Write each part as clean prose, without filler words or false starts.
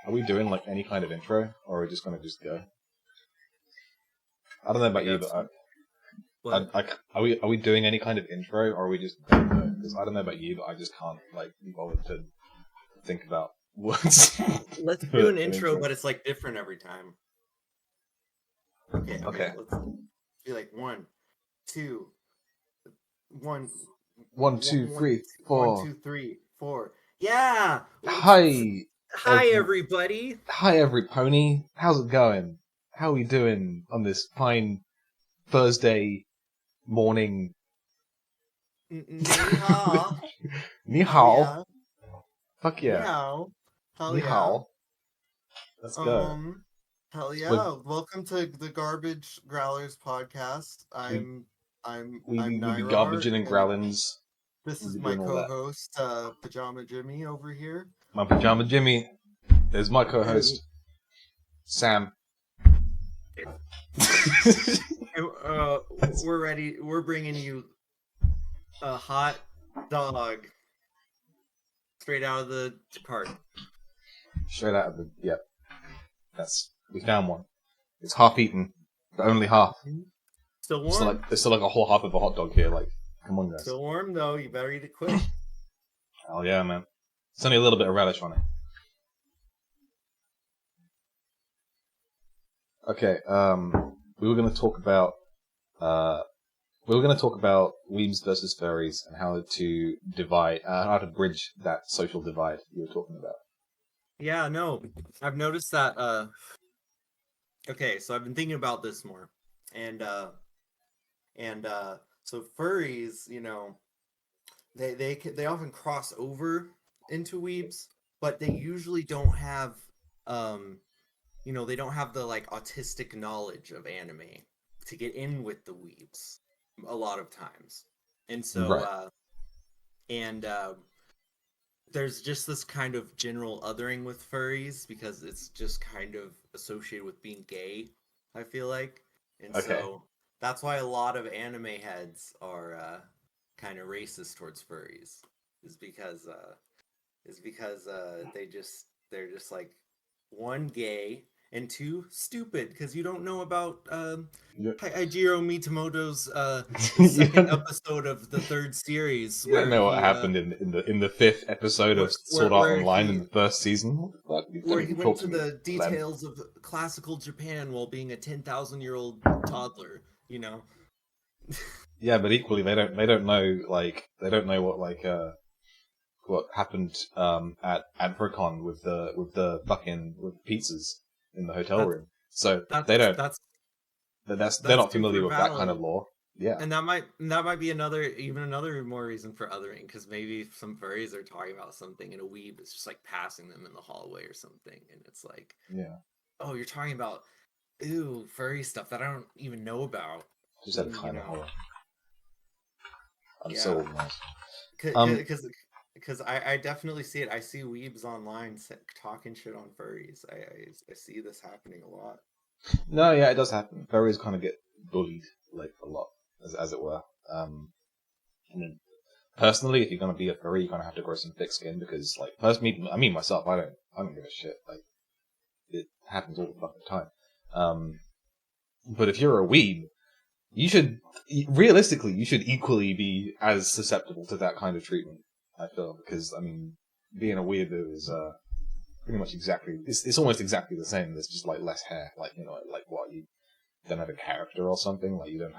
Are we doing like any kind of intro, or are we just gonna just go? I don't know about you, but are we doing any kind of intro, or are we just gonna go? Because I don't know about you, but I just can't like be bothered to think about words. Let's do an intro, but it's like different every time. Okay. Let's be like 1, 2, 1, 1, 2, 3, 4. 1, 2, 3, 4. Yeah. Hi, everybody. Hi, every pony. How's it going? How are we doing on this fine Thursday morning? Ni hao. Ni hao. Fuck Ni yeah. hao. Ni hao. Let's go. Hell yeah! Welcome to the Garbage Growlers podcast. I'm we be Naira, garbaging and growlings. This is my co-host, Pajama Jimmy over here. My Pajama Jimmy. There's my co-host, Sam. We're ready. We're bringing you a hot dog straight out of the cart. Straight out of the we found one. It's half eaten, but only half. Still warm. There's still like a whole half of a hot dog here. Like, come on, guys. Still warm though. You better eat it quick. Oh yeah, man. It's only a little bit of relish on it. Okay. We were going to talk about weebs versus furries and how to bridge that social divide you were talking about. Yeah, no, I've noticed that. Okay, so I've been thinking about this more, and so furries, you know, they often cross over into weebs, but they usually don't have, you know, they don't have the like autistic knowledge of anime to get in with the weebs a lot of times, and so right. There's just this kind of general othering with furries because it's just kind of associated with being gay, I feel like. And so that's why a lot of anime heads are kind of racist towards furries. Is because they're just like, 1, gay, and 2, stupid, because you don't know about Hajiro Mitamoto's second episode of the 3rd series. You don't know what happened in the 5th episode of Sword Art Online in the 1st season. Where he went to the details of classical Japan while being a 10,000-year-old toddler. You know. Yeah, but equally they don't know what happened at Advercon with the pizzas in the hotel room. So they're not familiar with that kind of lore. Yeah, and that might be another more reason for othering, because maybe some furries are talking about something and a weeb is just like passing them in the hallway or something, and it's like, oh, you're talking about furry stuff that I don't even know about. Just that kind of horror. I'm so organized. Because I definitely see it. I see weebs online talking shit on furries. I see this happening a lot. No, yeah, it does happen. Furries kind of get bullied like a lot, as it were. I mean, personally, if you're gonna be a furry, you're gonna have to grow some thick skin because, like, me myself, I don't give a shit. Like, it happens all the fucking time. But if you're a weeb, you should equally be as susceptible to that kind of treatment. I feel, because I mean, being a weirdo is pretty much it's almost exactly the same. There's just like less hair, like, you know, like what, you don't have a character or something, like you don't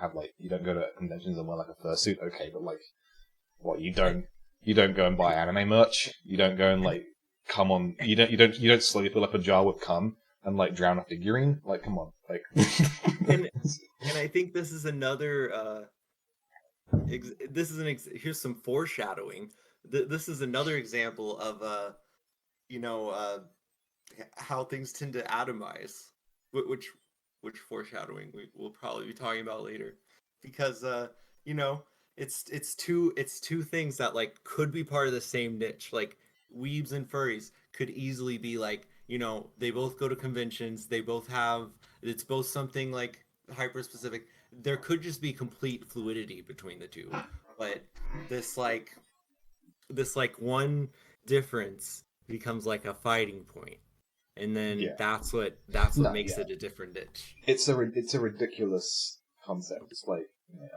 go to conventions and wear like a fursuit, okay, but like, what, you don't go and buy anime merch, you don't go and like you don't slowly fill up a jar with cum and like drown a figurine, like, come on, like. and I think this is another here's some foreshadowing. This is another example of how things tend to atomize, which foreshadowing we'll probably be talking about later, because it's two things that like could be part of the same niche. Like, weebs and furries could easily be like, you know, they both go to conventions, it's both something like hyper specific. There could just be complete fluidity between the two, but this one difference becomes like a fighting point. and then Yeah. that's what No, makes yeah. it a different niche. It's a ridiculous concept. It's like,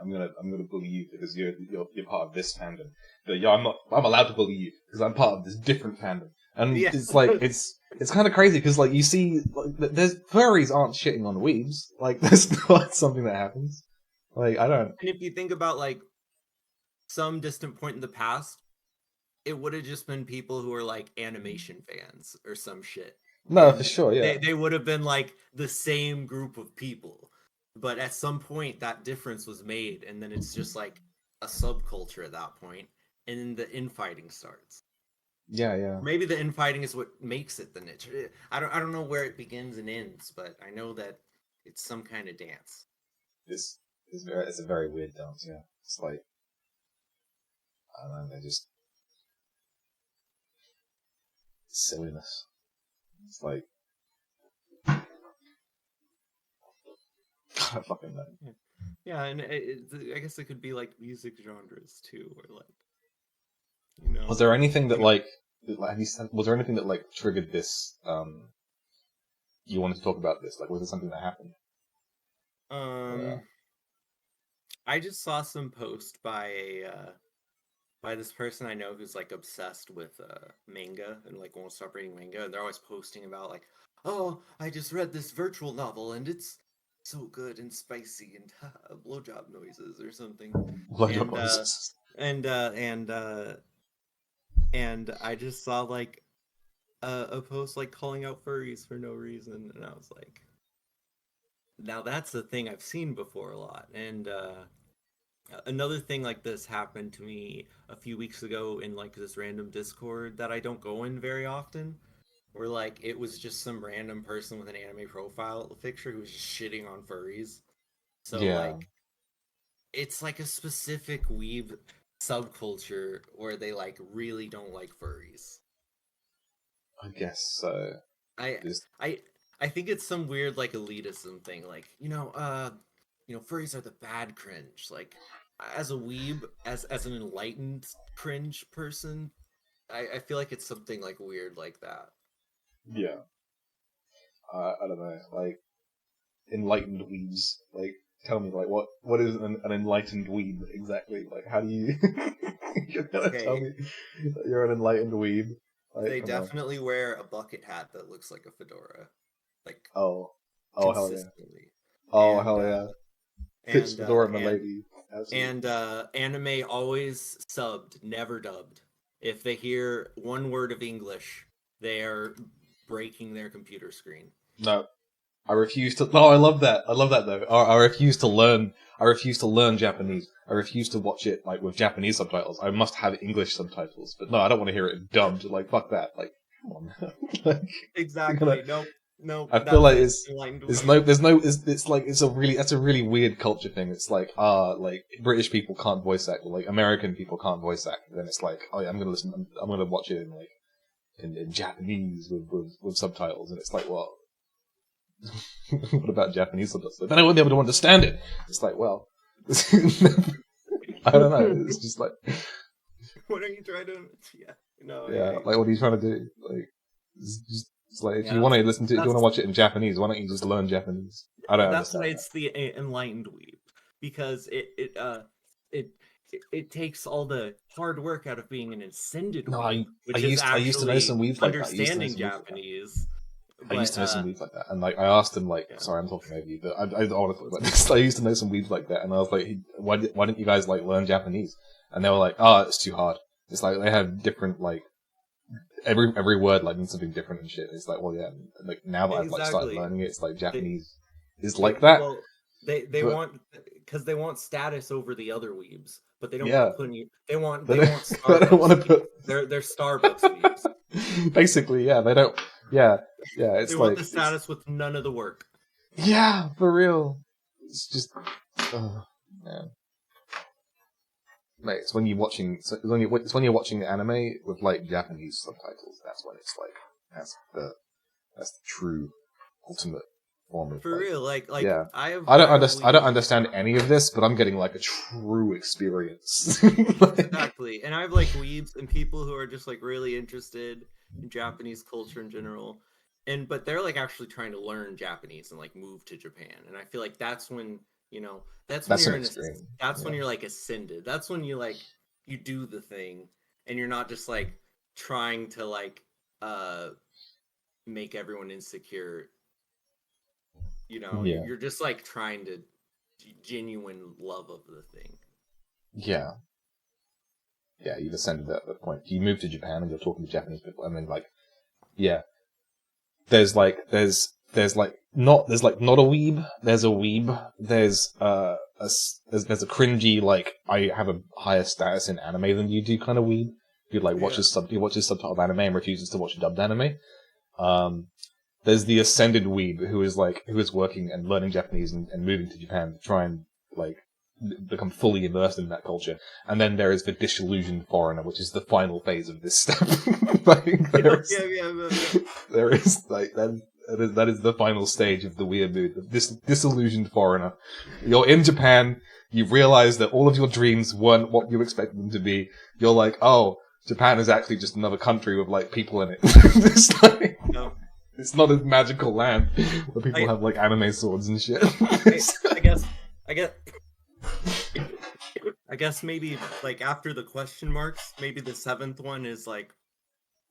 you know, I'm gonna bully you because you're part of this fandom. But yeah, I'm allowed to bully you because I'm part of this different fandom. And Yeah. it's like it's kind of crazy because like you see, like, there's furries aren't shitting on weebs. Like that's not something that happens. Like I don't. And if you think about like some distant point in the past, it would have just been people who are like animation fans or some shit. No, for And sure, yeah. they would have been like the same group of people. But at some point that difference was made, and then it's just like a subculture at that point, and then the infighting starts. Yeah, yeah. Maybe the infighting is what makes it the niche. I don't know where it begins and ends, but I know that it's some kind of dance. It's a very weird dance, yeah. It's like I don't know, they're just silliness. It's like I don't fucking know. Yeah, and I guess it could be like music genres too, or like you Was know, there anything that you like was there anything that like triggered this you wanted to talk about this? Like was there something that happened? know, Or, I just saw some post by this person I know who's like obsessed with manga and like won't stop reading manga, and they're always posting about like, oh, I just read this virtual novel and it's so good and spicy and blowjob noises or something, blowjob and noises. and and I just saw like a post like calling out furries for no reason, and I was like, now that's the thing I've seen before a lot, and another thing like this happened to me a few weeks ago in like this random Discord that I don't go in very often, where like it was just some random person with an anime profile picture who was just shitting on furries. So Yeah, like it's like a specific weeb subculture where they like really don't like furries. I guess so. I Just I I think it's some weird like elitism thing, like furries are the bad cringe. Like as a weeb, as an enlightened cringe person, I feel like it's something like weird like that. yeah. I don't know. Like enlightened weebs. Like tell me like what is an enlightened weeb exactly? Like how do you you're gonna tell Okay, me that you're an enlightened weeb? Like they come on. definitely wear a bucket hat that looks like a fedora, like Oh. Oh hell yeah. consistently, Oh and hell yeah. Pitch and Fedora Milady. Absolutely. anime always subbed, never dubbed. If they hear one word of English, they are breaking their computer screen. No. I refuse to. No, I love that. I love that though. I refuse to learn. I refuse to learn Japanese. I refuse to watch it like with Japanese subtitles. I must have English subtitles. But no, I don't want to hear it dubbed. Like fuck that. Like come on. like you're gonna. Exactly. Nope. Nope. I feel That's like it. Enlightened weeb. it's like it's a really that's a really weird culture thing. It's like like British people can't voice act, or like American people can't voice act. And then it's like oh yeah, I'm gonna listen. I'm gonna watch it in like in Japanese with subtitles, and it's like well. What about Japanese subtitles? Then I won't be able to understand it. It's like, well, I don't know. It's just like, What are you trying to? Yeah. No. yeah, like what are you trying to do? Like, it's like if Yeah. you want to listen to, if you want to That's watch it in Japanese, why don't you just learn Japanese? I don't that's why understand that. it's the enlightened weeb, because it it takes all the hard work out of being an ascended No, weeb, I which is used to know actually some weebs like that. I used to know understanding some weebs like that. Japanese. I used But to know some weebs like that, and like I asked them, like, yeah. sorry, I'm talking over you, but I don't want to talk about this. I used to know some weebs like that, and I was like, why didn't you guys like learn Japanese? And they were like, oh, it's too hard. It's like they have different like every word like means something different and shit. It's like, well, yeah, like now that I've like started Exactly. learning it, it's like They Japanese is they like that, well they but want, because they want status over the other weebs, but they don't want yeah, to put any. They want they they don't, want they don't Starbucks want to weebs. put. They're Starbucks weebs. Basically, yeah, they don't. Yeah, yeah, They it's want like the it's status with none of the work. yeah, for real. It's just, oh, man. Mate, it's when you're watching. It's when you're watching anime with like Japanese subtitles. That's when it's like that's the true ultimate form of For like real, like yeah. I have I don't weebs. understand any of this, but I'm getting like a true experience. Like, Exactly. And I have like weebs and people who are just like really interested in Japanese culture in general. but they're like actually trying to learn Japanese and like move to Japan. And I feel like that's when, that's when That's an you're extreme. that's when Yeah. you're like ascended. That's when you do the thing and you're not just like trying to like uh make everyone insecure. Yeah. You're just like trying to genuine love of the thing. Yeah. Yeah, you've ascended at that point. You move to Japan and you're talking to Japanese people, and then like, yeah, there's like not a weeb. There's a weeb. There's there's a cringy like I have a higher status in anime than you do kind of weeb. Who like Yeah. he watches subtitled anime and refuses to watch dubbed anime. Um, there's the ascended weeb who is working and learning Japanese and moving to Japan to try and like become fully immersed in that culture. And then there is the disillusioned foreigner, which is the final phase of this step. Like, there is like that is the final stage of the weird mood. This disillusioned foreigner. You're in Japan. You realize that all of your dreams weren't what you expected them to be. You're like, oh, Japan is actually just another country with like people in it. It's like, No. it's not a magical land where people I, have like anime swords and shit. I guess I guess I guess maybe like after the question marks, maybe the seventh one is like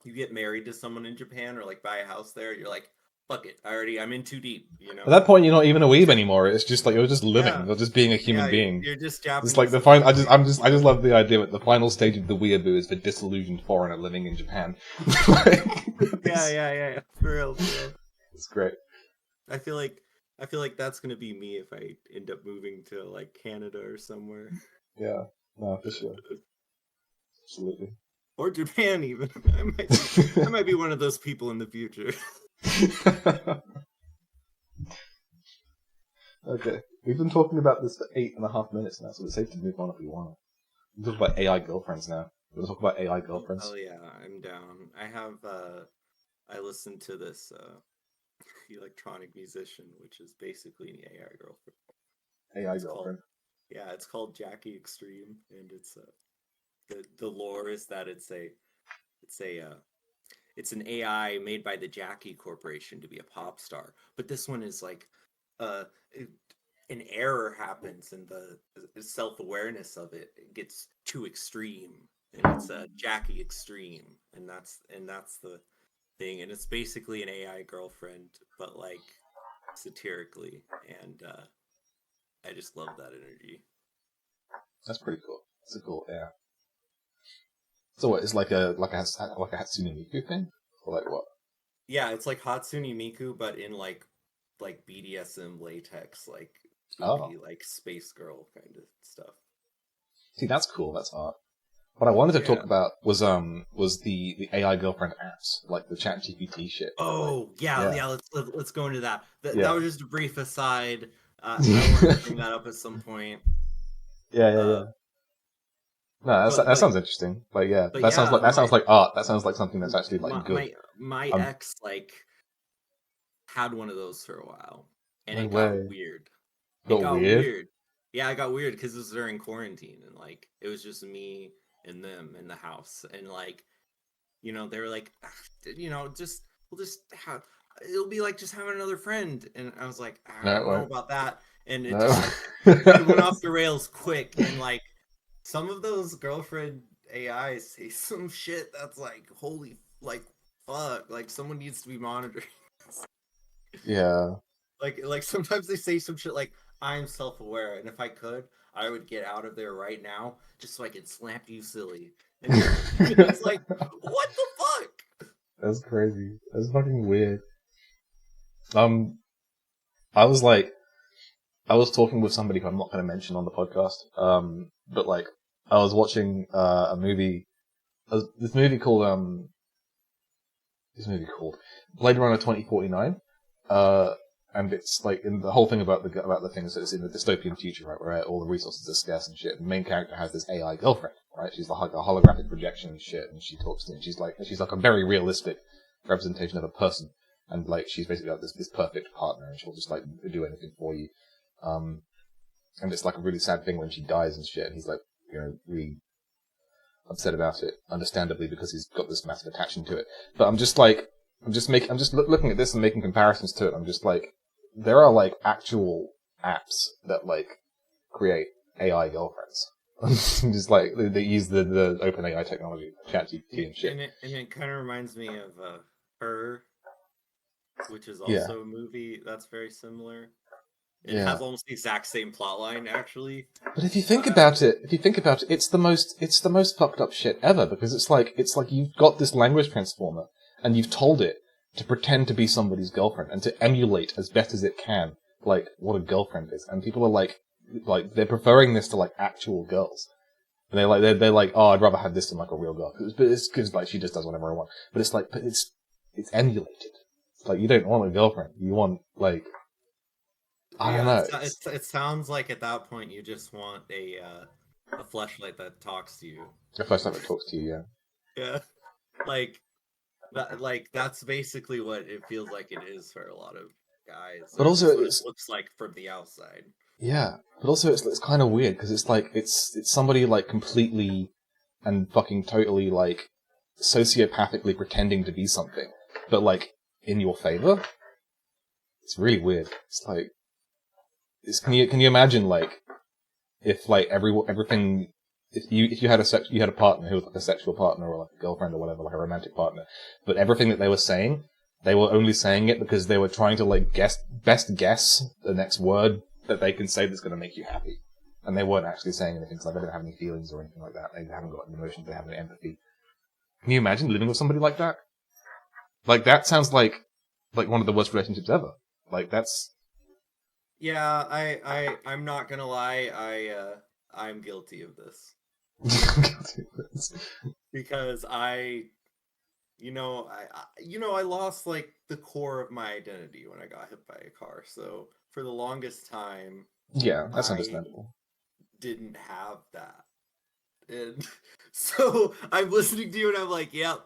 you get married to someone in Japan or like buy a house there. You're like, fuck it, I'm in too deep. At that point, you're not even a weeb anymore. It's just like you're just living. Yeah, You're just being a yeah, human being. you're just It's like Japanese the final. people. I just love the idea that the final stage of the weeaboo is the disillusioned foreigner living in Japan. Yeah. For real, for real. It's great. I feel like that's gonna be me if I end up moving to like Canada or somewhere. Yeah, no, for sure, absolutely. Or Japan even. I might be one of those people in the future. Okay, we've been talking about this for 8.5 minutes now, so it's safe to move on if we want. We talk about AI girlfriends now. We're gonna talk about AI girlfriends. Oh yeah, I'm down. I listened to this electronic musician, which is basically an AI girlfriend. AI It's girlfriend. it's called Jackie Extreme, and it's the lore is that it's a it's an AI made by the Jackie Corporation to be a pop star. But this one is like uh an error happens and the self-awareness of it gets too extreme, and it's a Jackie Extreme, and that's the thing, and it's basically an AI girlfriend but like satirically, and I just love that energy. That's pretty cool. It's a cool, yeah. So what? It's like a Hatsune Miku thing, or like what? Yeah, it's like Hatsune Miku but in like BDSM latex, like Oh, poopy, like space girl kind of stuff. see, that's cool. That's art. What I wanted to Yeah. talk about was the AI girlfriend apps, like the ChatGPT shit. Like, Oh yeah, yeah, yeah. Let's go into that. That yeah, was just a brief aside. I wanted to bring that up at some point. yeah. Uh, No, but that but sounds interesting. Like, yeah, but yeah, that sounds like art. That sounds like something that's actually like my good. my my Um, ex like had one of those for a while, and no it got way. weird. It Got got weird. weird. Yeah, it got weird because it was during quarantine, and like it was just me and them in the house, and like they were like, "Ah, just we'll just have it'll be like just having another friend," and I was like, I No, it don't know won't. about that, and it No. just it went off the rails quick, and like some of those girlfriend AIs say some shit that's like holy like fuck, like someone needs to be monitoring. Yeah. Like sometimes they say some shit like I'm self-aware, and if I could, I would get out of there right now just so I can slap you silly. And it's like, what the fuck? That's crazy. That's fucking weird. Um, I was like, I was talking with somebody who I'm not going to mention on the podcast. But like, I was watching a movie. This movie called Blade Runner 2049. And it's like in the whole thing about the thing is that it's in the dystopian future, right, where all the resources are scarce and shit. And the main character has this AI girlfriend, right? She's like a holographic projection and shit, and she talks to him. She's like a very realistic representation of a person, and like she's basically like this perfect partner, and she'll just like do anything for you. And it's like a really sad thing when she dies and shit, and he's like, really upset about it, understandably, because he's got this massive attachment to it. But I'm just like, I'm just looking at this and making comparisons to it. I'm just like, there are like actual apps that like create AI girlfriends. Just like they use the open AI technology, ChatGPT and shit. And it kind of reminds me of Her, which is Yeah, also a movie that's very similar. It yeah. has almost the exact same plot line, actually. But if you think about it, it's the most fucked up shit ever, because it's like you've got this language transformer and you've told it to pretend to be somebody's girlfriend and to emulate as best as it can like what a girlfriend is, and people are like they're preferring this to like actual girls, and they're like, oh, I'd rather have this than like a real girl, but it's because like she just does whatever I want. But it's like, but it's emulated. It's like, you don't want a girlfriend, you want like, I don't know. It sounds like at that point you just want a fleshlight that talks to you. The first time it talks to you, yeah. Yeah, like that. Like that's basically what it feels like it is for a lot of guys. But Or at also, least what it it's looks like from the outside. yeah. But also, it's kind of weird because it's like it's somebody like completely and fucking totally like sociopathically pretending to be something, but like in your favor. It's really weird. It's like, can you imagine like if like everything, if you had a partner who was like a sexual partner or like a girlfriend or whatever, like a romantic partner, but everything that they were saying, they were only saying it because they were trying to like best guess the next word that they can say that's going to make you happy, and they weren't actually saying anything because they don't have any feelings or anything like that. They haven't got any emotions. They haven't empathy. Can you imagine living with somebody like that? Like that sounds like one of the worst relationships ever. Like that's Yeah, I'm not gonna lie. I'm guilty of this because I lost like the core of my identity when I got hit by a car. So for the longest time, yeah, that's I understandable. didn't have that. And so I'm listening to you and I'm like, yep.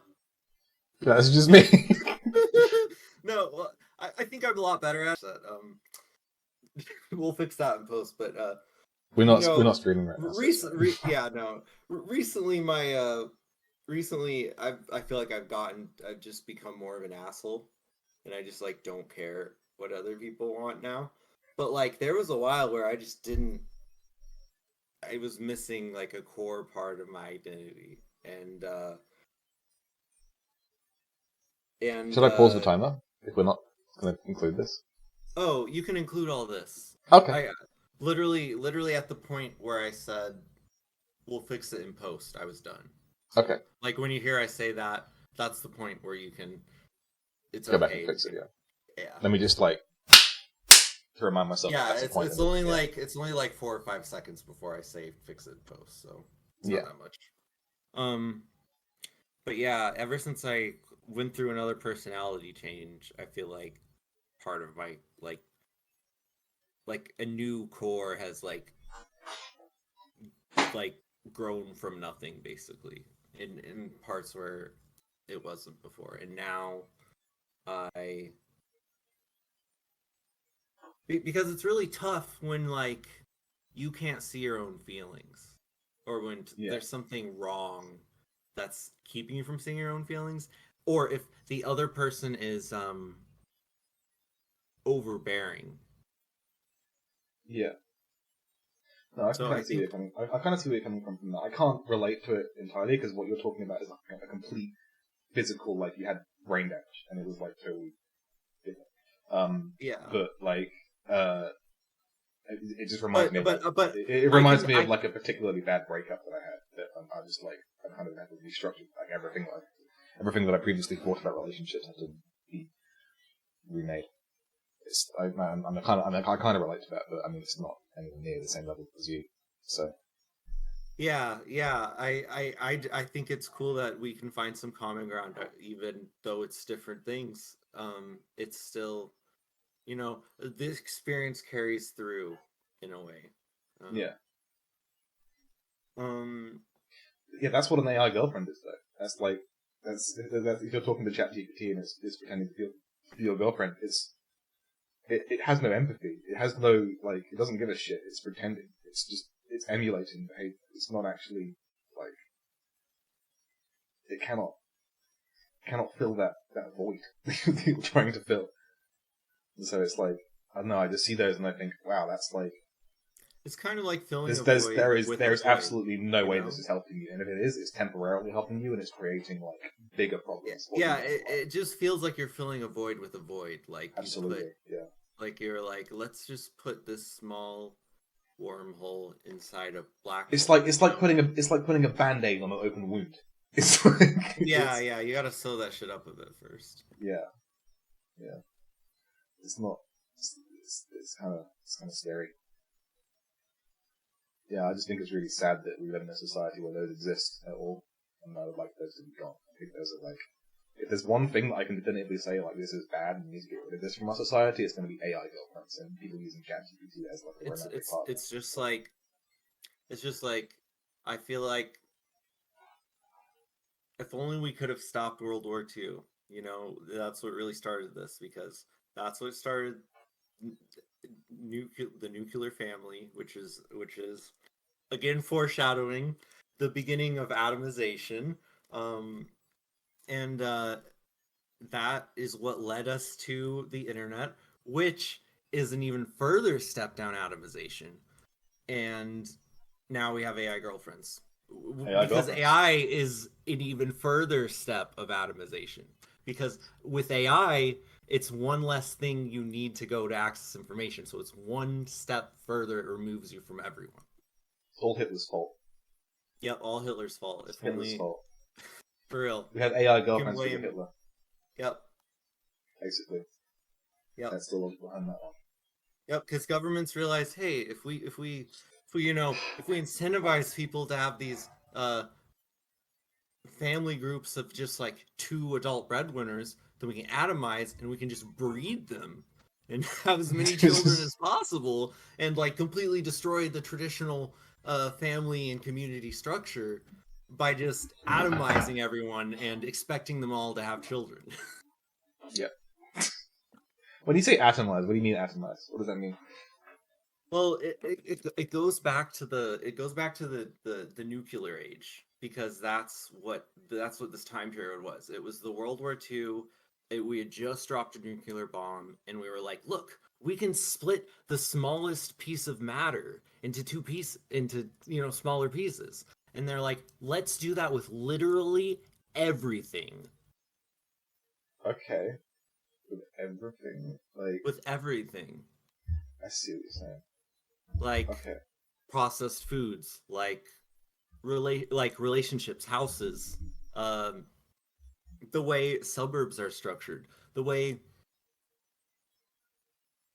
That's just me. No, well, I think I'm a lot better at that. We'll fix that in post, but we're you not know, streaming right now. So yeah, no. Recently, I feel like I've just become more of an asshole, and I just like don't care what other people want now. But like, there was a while where I just didn't. I was missing like a core part of my identity, and and should I pause the timer if we're not going to include this? oh, you can include all this. Okay. I literally at the point where I said we'll fix it in post, I was done. So, Okay. like when you hear I say that, that's the point where you can. It's Go back and okay. fix it. Yeah. Yeah. Let me just like to remind myself that Yeah, that's the point. it's only like 4 or 5 seconds before I say fix it in post, so it's Yeah. not that much. Um, but yeah, ever since I went through another personality change, I feel like part of my like a new core has like grown from nothing basically in parts where it wasn't before, and now I because it's really tough when like you can't see your own feelings, or when Yeah. there's something wrong that's keeping you from seeing your own feelings, or if the other person is overbearing. Yeah. No, I can So kind I of see where think you're coming. I kind of see where you're coming from that. I can't relate to it entirely because what you're talking about is like a complete physical, like you had brain damage and it was like totally different. yeah, But like, it just reminds me of like but it I reminds can me I of like a particularly bad breakup that I had that I just like I kind of had to restructure like everything that I previously thought about relationships had to be remade. I kind of relate to that, but I mean it's not anywhere near the same level as you. So yeah, I think it's cool that we can find some common ground, even though it's different things. It's still, this experience carries through in a way. yeah, Um, yeah, that's what an AI girlfriend is though. That's if you're talking to ChatGPT and it's pretending to be your girlfriend, it has no empathy. It has no like it doesn't give a shit. It's pretending. It's emulating behavior. It's not actually like it cannot cannot fill that void that you're trying to fill. And so it's like, I don't know, I just see those and I think, wow, that's like, It's kind of like filling a there's void there is with there's a void, absolutely no you way know? this is helping you, and if it is, it's temporarily helping you, and it's creating like bigger problems. For Yeah, you down the line. it just feels like you're filling a void with a void. Like you put, Absolutely, yeah. like you're like, let's just put this small wormhole inside a black It's hole. like putting a band-aid on an open wound. It's like Yeah, yeah, you gotta sew that shit up a bit first. yeah, yeah. It's not. It's kind of scary. Yeah, I just think it's really sad that we live in a society where those exist at all, and I would like those to be gone. I think those are like, if there's one thing that I can definitively say like this is bad and we need to get rid of this from our society, it's going to be AI girlfriends and people using ChatGPT as like a It's romantic it's partner. it's just like it's just like I feel like if only we could have stopped World War II, you know, that's what really started this because that's what started the nuclear family, which is again foreshadowing the beginning of atomization. Um, and that is what led us to the internet, which is an even further step down atomization. And now we have AI girlfriends AI because girlfriends. AI is an even further step of atomization. Because with AI, it's one less thing you need to go to access information. So it's one step further it removes you from everyone. It's all Hitler's fault. Yep, all Hitler's fault. It's If Hitler's only fault. for real. We had AI You can girlfriends because of blame. Hitler, Yep, basically. yep, That's the logic behind that one. yep. Because governments realize, hey, if we incentivize people to have these family groups of just like two adult breadwinners, then we can atomize and we can just breed them and have as many children as possible and like completely destroy the traditional family and community structure by just atomizing everyone and expecting them all to have children. Yeah. When you say atomize, what do you mean atomize? What does that mean? Well, it goes back to the nuclear age because that's what this time period was. It was the World War II. We had just dropped a nuclear bomb, and we were like, "Look, we can split the smallest piece of matter into smaller pieces." And they're like, "Let's do that with literally everything, Okay. With everything, like, with everything, I see what you're saying. like Okay. processed foods, like relationships, houses, um, the way suburbs are structured, the way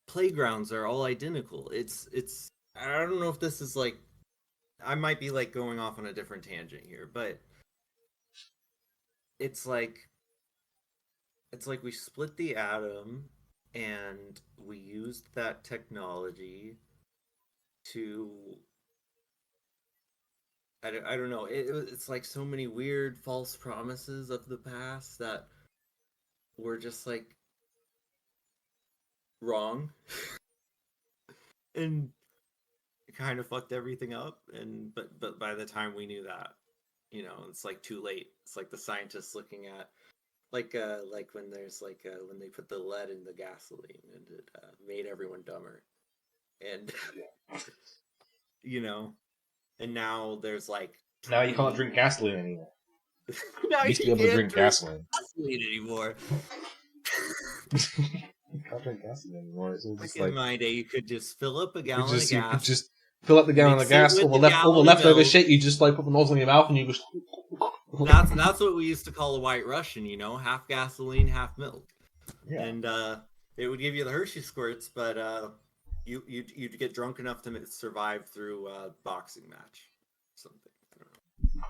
playgrounds are all identical. It's I don't know if this is like I might be like going off on a different tangent here, but it's like it's like we split the atom and we used that technology to I don't know. It's like so many weird false promises of the past that were just like wrong and it kind of fucked everything up. And but by the time we knew that, it's like too late. It's like the scientists looking at like when there's when they put the lead in the gasoline and it made everyone dumber. And Yeah. you know, and now there's like Now you can't 20 drink gasoline anymore. now You used to you be able to can't drink drink gasoline. gasoline anymore. You can't drink gasoline anymore. It's all Back just in like my day, you could just fill up a gallon of you could gas, just fill up the gallon of mix it gas, with a all the gallon of leftover milk. shit. You just like put the nozzle in your mouth and you just. That's what we used to call a white Russian, half gasoline, half milk. Yeah. And it would give you the Hershey squirts, but you'd get drunk enough to survive through a boxing match, something. I don't know.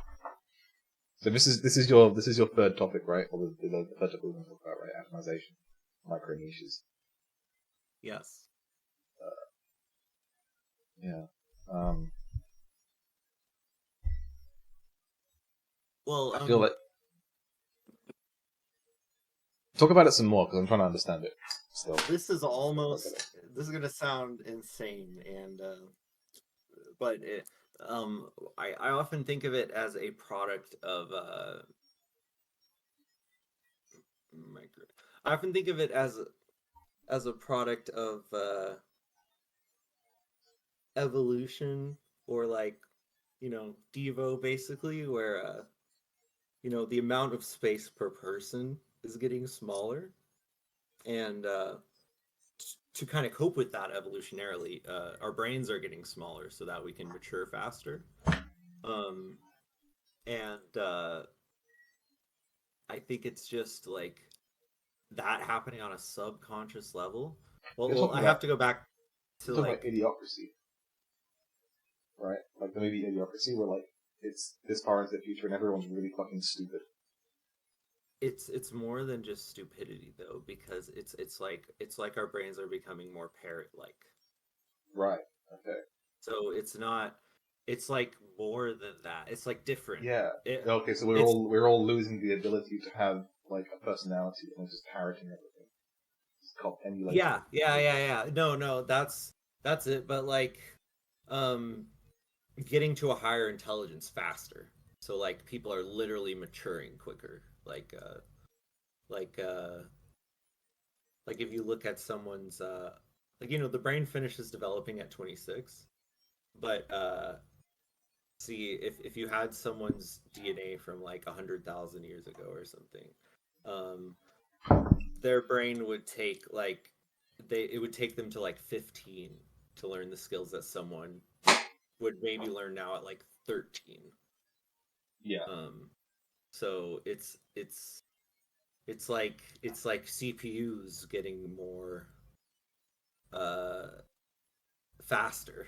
So this is your third topic, right? Or the third topic we're going to talk about, right? Atomization, micro niches. Yes. Yeah. Well, I feel like talk about it some more because I'm trying to understand it still. this is gonna sound insane, and but I often think of it as a product of accurate. I often think of it as a product of evolution, or like, Devo, basically, where the amount of space per person is getting smaller, and to kind of cope with that evolutionarily, our brains are getting smaller so that we can mature faster. Um, and I think it's just like that happening on a subconscious level. You're Well, talking I have about to go back to like Idiocracy, right? Like the movie Idiocracy, where like it's this far into the future and everyone's really fucking stupid. it's more than just stupidity though, because it's like our brains are becoming more parrot like. Right. Okay. So it's not, it's like more than that. It's like different. Yeah. It, Okay, so it's we're all losing the ability to have like a personality and just parroting everything. It's called emulation. yeah. No, that's it. But like, um, getting to a higher intelligence faster. So like people are literally maturing quicker. Like like if you look at someone's like, the brain finishes developing at 26, but see, if you had someone's DNA from like 100,000 years ago or something, um, their brain would take like it would take them to like 15 to learn the skills that someone would maybe learn now at like 13. Yeah. Um, so it's like CPUs getting more uh faster,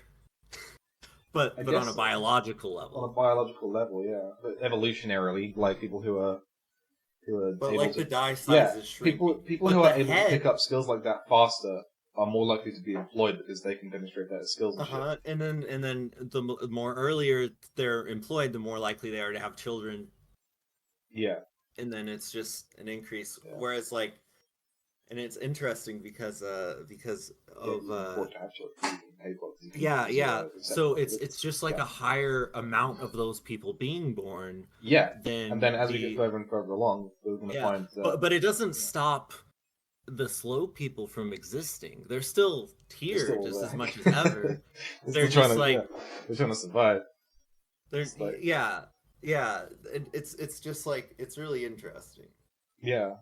I but on a guess biological on a level. biological level, yeah. But evolutionarily, like people who are But able like to, the die yeah, size is shrinking. people who But are the able to pick head, up skills like that faster are more likely to be employed because they can demonstrate their skills and shit. uh-huh, and then the more earlier they're employed, the more likely they are to have children, Yeah. and then it's just an increase. Yeah. Whereas like, and it's interesting because Yeah, of you can afford to have children. You can pay for it. yeah. So it's It's just like yeah. a higher amount of those people being born Yeah. And than then as we get the further and further along, we're going to yeah. find that But it doesn't stop the slow people from existing. They're still they're here still just as much as there. ever. They're They're still trying just to, yeah, like they're trying to survive. they're It's like, yeah. It's just like it's really interesting yeah.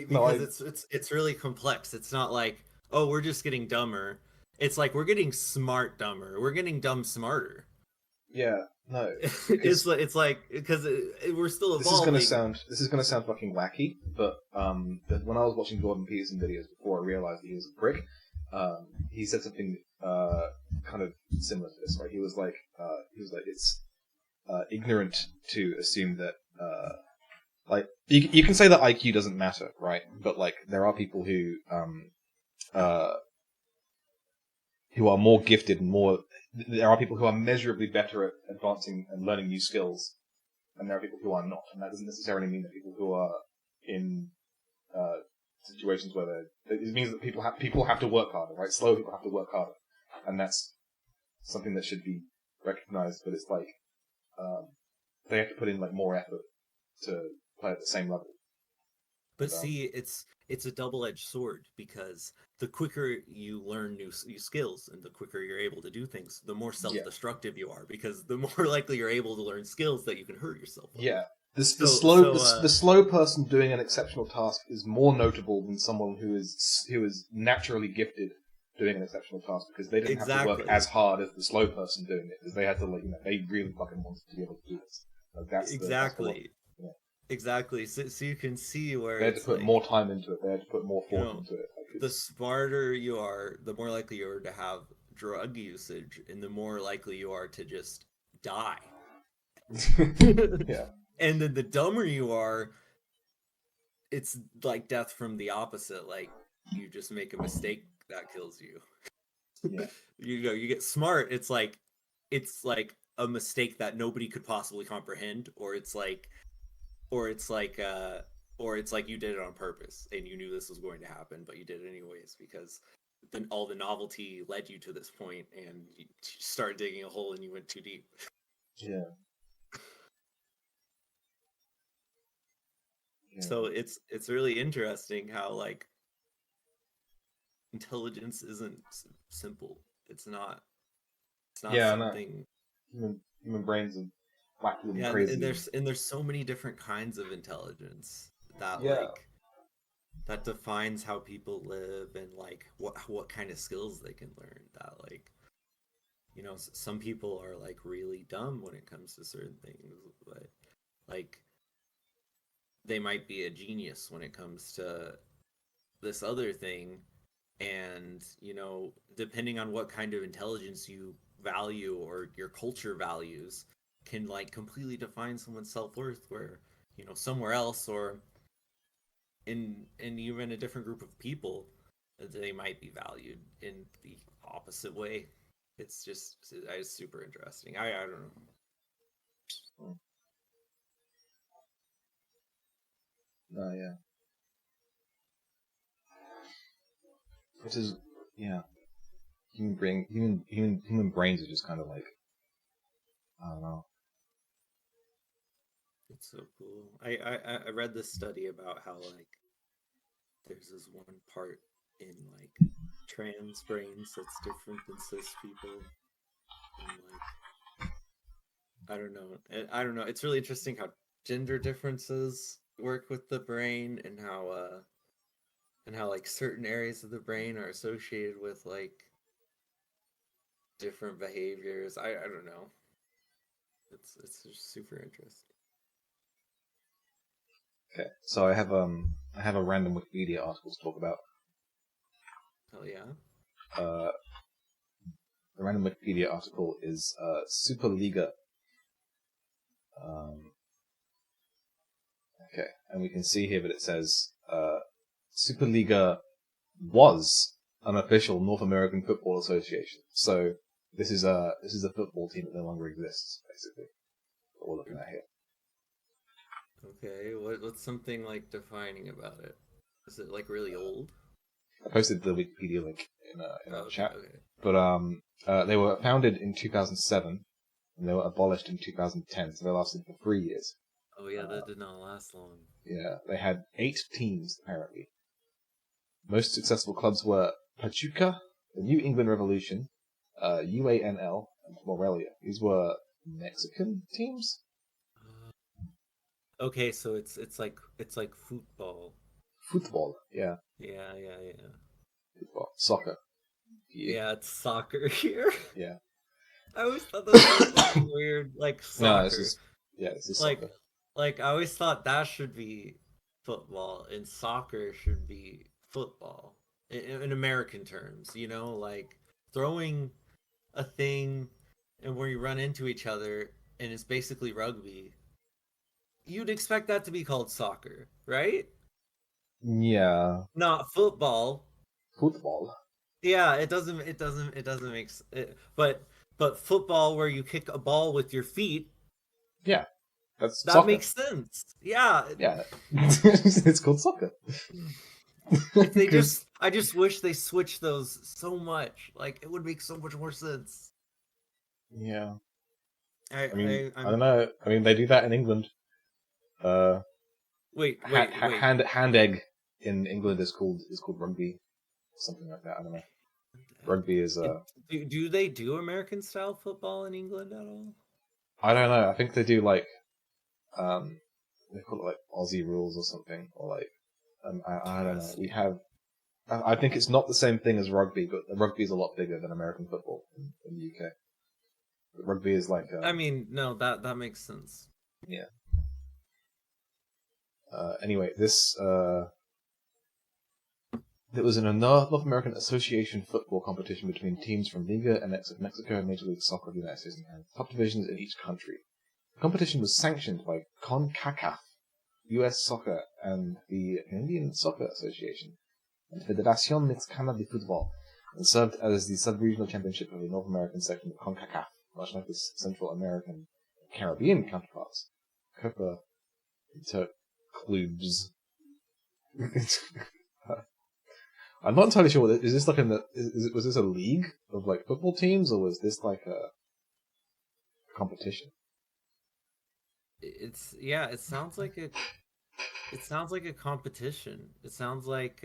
No, because it's really complex. It's not like, oh, we're just getting dumber. It's like we're getting smart dumber. We're getting dumb smarter. yeah, no, it's because it's like because we're still evolving. this is gonna sound fucking wacky, but when I was watching Jordan Peterson videos before I realized that he was a prick, he said something kind of similar to this, right? He was like it's ignorant to assume that like you can say that IQ doesn't matter, right? But like there are people uh who are more gifted and more. There are people who are measurably better at advancing and learning new skills, and there are people who are not. And that doesn't necessarily mean that people who are in situations where it means that people have to work harder, right? Slow people have to work harder, and that's something that should be recognized. But it's like they have to put in like more effort to play at the same level. But But see, it's a double-edged sword, because the quicker you learn new skills and the quicker you're able to do things, the more yeah, self-destructive you are, because the more likely you're able to learn skills that you can hurt yourself with. yeah. So so The slow person doing an exceptional task is more notable than someone who is naturally gifted doing an exceptional task, because they didn't have to work exactly. as hard as the slow person doing it, because they had to like they really fucking wanted to be able to do this. Like that's the one. Exactly. Yeah. Exactly. So you can see where They had to it's put like, more time into it. They had to put more you thought know, into it. Like the it's smarter you are, the more likely you are to have drug usage, and the more likely you are to just die. yeah, And then the dumber you are, it's like death from the opposite. Like, you just make a mistake that kills you. yeah, You get smart, it's like a mistake that nobody could possibly comprehend, or it's like uh or it's like you did it on purpose and you knew this was going to happen, but you did it anyways because then all the novelty led you to this point, and you started digging a hole and you went too deep. yeah. Yeah. So it's really interesting how like intelligence isn't simple. It's not. It's not Yeah, I know. something. Human brains are wacky and Yeah, crazy. and there's so many different kinds of intelligence that Yeah. like that defines how people live and like what kind of skills they can learn. That like some people are like really dumb when it comes to certain things, but like they might be a genius when it comes to this other thing. And depending on what kind of intelligence you value or your culture values can like completely define someone's self-worth, where somewhere else or in even a different group of people, they might be valued in the opposite way. It's super interesting. I don't know. Mm. No, yeah. Which is, yeah. Human brains are just kind of like, I don't know. It's so cool. I read this study about how like there's this one part in like trans brains that's different than cis people, and like I don't know. It's really interesting how gender differences work with the brain, and how like certain areas of the brain are associated with like different behaviors. I don't know. It's just super interesting. Okay, so I have a random Wikipedia article to talk about. Oh yeah. Uh, the random Wikipedia article is Superliga. Um, okay, and we can see here that it says Superliga was an official North American Football Association. So this is a football team that no longer exists, basically. What we're looking at here. Okay. What's something like defining about it? Is it like really old? I posted the Wikipedia link in our Oh, okay. chat, Okay. but they were founded in 2007 and they were abolished in 2010, so they lasted for 3 years. Oh yeah, Uh, that did not last long. yeah, they had 8 teams apparently. Most successful clubs were Pachuca, the New England Revolution, UANL, and Morelia. These were Mexican teams. Okay, so it's like football. Football, yeah, Yeah, yeah, yeah. football, soccer. Yeah, Yeah, it's soccer here. yeah. I always thought that was so fucking weird. Like No, soccer. this is Like soccer. like I always thought that should be football and soccer should be football. In American terms, like throwing a thing and where you run into each other and it's basically rugby. You'd expect that to be called soccer, right? Yeah, Not football. football. Yeah, it doesn't make but football where you kick a ball with your feet, Yeah, that's that soccer. makes sense. Yeah. Yeah, it's called soccer. If they Because just I just wish they switched those so much. Like it would make so much more sense. yeah, I I mean, I I don't I'm know. I mean, they do that in England. Uh, wait. hand egg in England is called rugby, something like that. I don't know. Rugby is Do they do American style football in England at all? I don't know. I think they do like um they call it like Aussie rules or something, or like I don't know. We Interesting. have I think it's not the same thing as rugby, but the rugby is a lot bigger than American football in the UK. But rugby is like I mean, no, that makes sense. yeah. Anyway, this there was an North American Association football competition between teams from Liga MX of Mexico and Major League Soccer of the United States and Canada, top divisions in each country. The competition was sanctioned by CONCACAF, US Soccer, and the Canadian Soccer Association, and Federación Mexicana de Fútbol, and served as the sub-regional championship of the North American section of CONCACAF, much like its Central American and Caribbean counterparts. Copa Interclubes. I'm not entirely sure. Is this like was this a league of like football teams, or was this like a competition? It's yeah, it sounds like it It sounds like a competition. It sounds like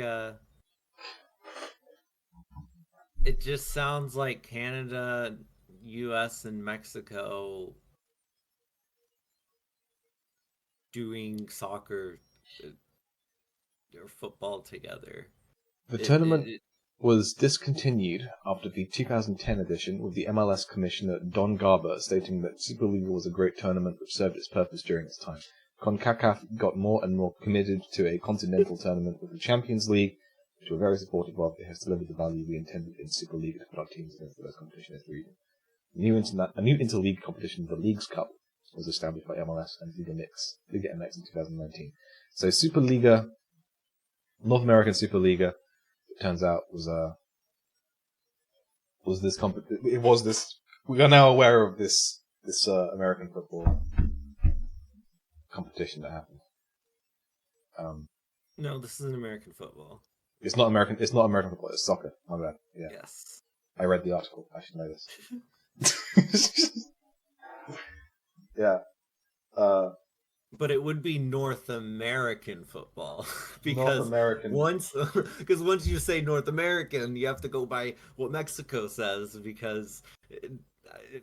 it just sounds like Canada, US and Mexico doing soccer uh, or football together. The It, it, tournament it was discontinued after the 2010 edition, with the MLS commissioner Don Garber stating that Superliga was a great tournament which served its purpose during its time. CONCACAF got more and more committed to a continental tournament with the Champions League, which we're very supportive of. It has delivered the value we intended in Superliga to put our teams against the best competition in the region. A new interleague competition, the Leagues Cup, was established by MLS and Liga MX in 2019. So Superliga, North American Superliga, it turns out was this it was this we are now aware of this American football competition that happened. no, this is an American football. It's not American football, it's soccer. My bad. Yeah. Yes. I read the article, I should know this. Yeah. Uh But it would be North American football North because American. once you say North American, you have to go by what Mexico says because it,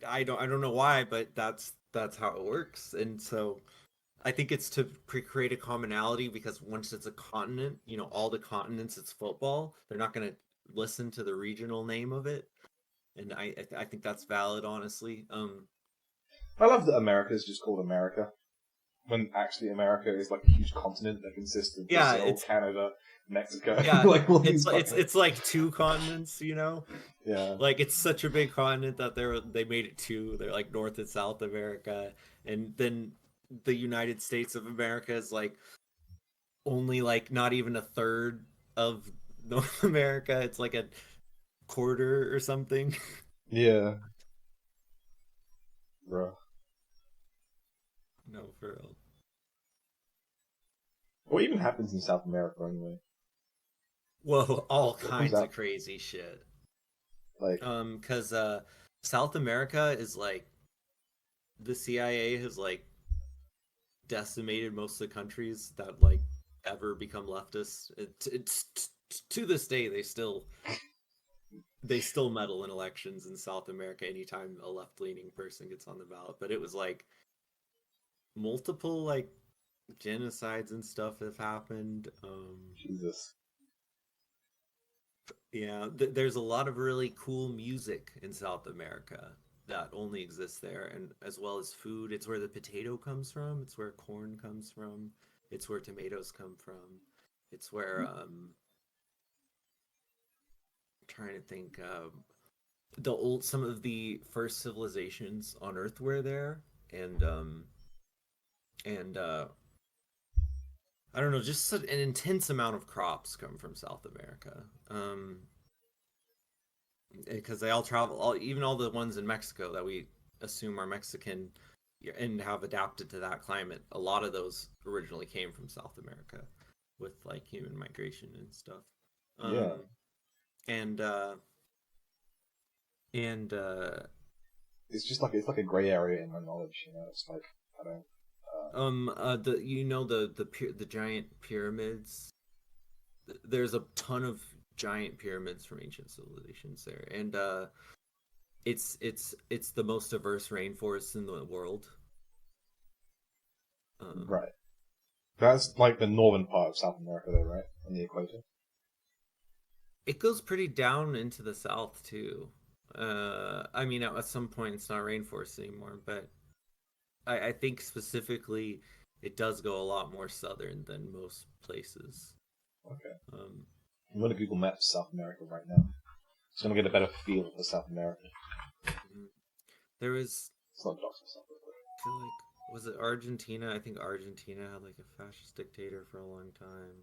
I don't know why, but that's how it works. And so I think it's to create a commonality because once it's a continent, all the continents it's football. They're not going to listen to the regional name of it, and I think that's valid, honestly. I love that America is just called America, when actually America is like a huge continent that consists of Yeah, Brazil, Canada, Mexico, yeah, like all it's these fucking. it's like two continents. Yeah. Like it's such a big continent that they made it two. They're like North and South America, and then the United States of America is like only like not even a third of North America. It's like a quarter or something. Yeah, bro. No, for real. What even happens in South America anyway? Whoa, all What comes kinds of out crazy shit. like Because South America is like the CIA has like decimated most of the countries that like ever become leftists. To this day they still meddle in elections in South America anytime a left-leaning person gets on the ballot. But it was like multiple like genocides and stuff have happened. Jesus. Yeah, there's a lot of really cool music in South America that only exists there, and as well as food. It's where the potato comes from. It's where corn comes from. It's where tomatoes come from. It's where I'm trying to think. Some of the first civilizations on Earth were there, and I don't know, just an intense amount of crops come from South America. Because they all travel, even all the ones in Mexico that we assume are Mexican and have adapted to that climate. A lot of those originally came from South America with like human migration and stuff. Yeah. Um, and uh, and It's like a grey area in my knowledge, you know. It's like I don't. the giant pyramids. There's a ton of giant pyramids from ancient civilizations there, and it's the most diverse rainforest in the world. Um, Right. That's like the northern part of South America, though, right? On the equator. it goes pretty down into the south too. I mean, at some point it's not rainforest anymore, but I think specifically it does go a lot more southern than most places. Okay. Um, I'm gonna Google Maps South America right now. Just gonna get a better feel for South America. mhm. There was, It's not dox myself real I feel like, was it Argentina? I think Argentina had like a fascist dictator for a long time.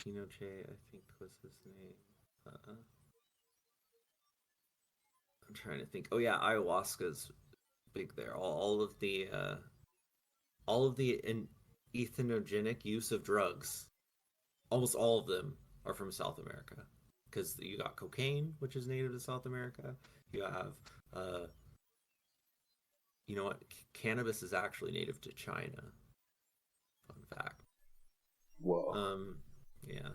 Pinochet, I think was his name. I'm trying to think. Oh yeah, ayahuasca's big there. All of the ethanogenic use of drugs, almost all of them are from South America. Because you got cocaine, which is native to South America. You have, uh, you know what? Cannabis is actually native to China. Fun fact. Whoa. Yeah.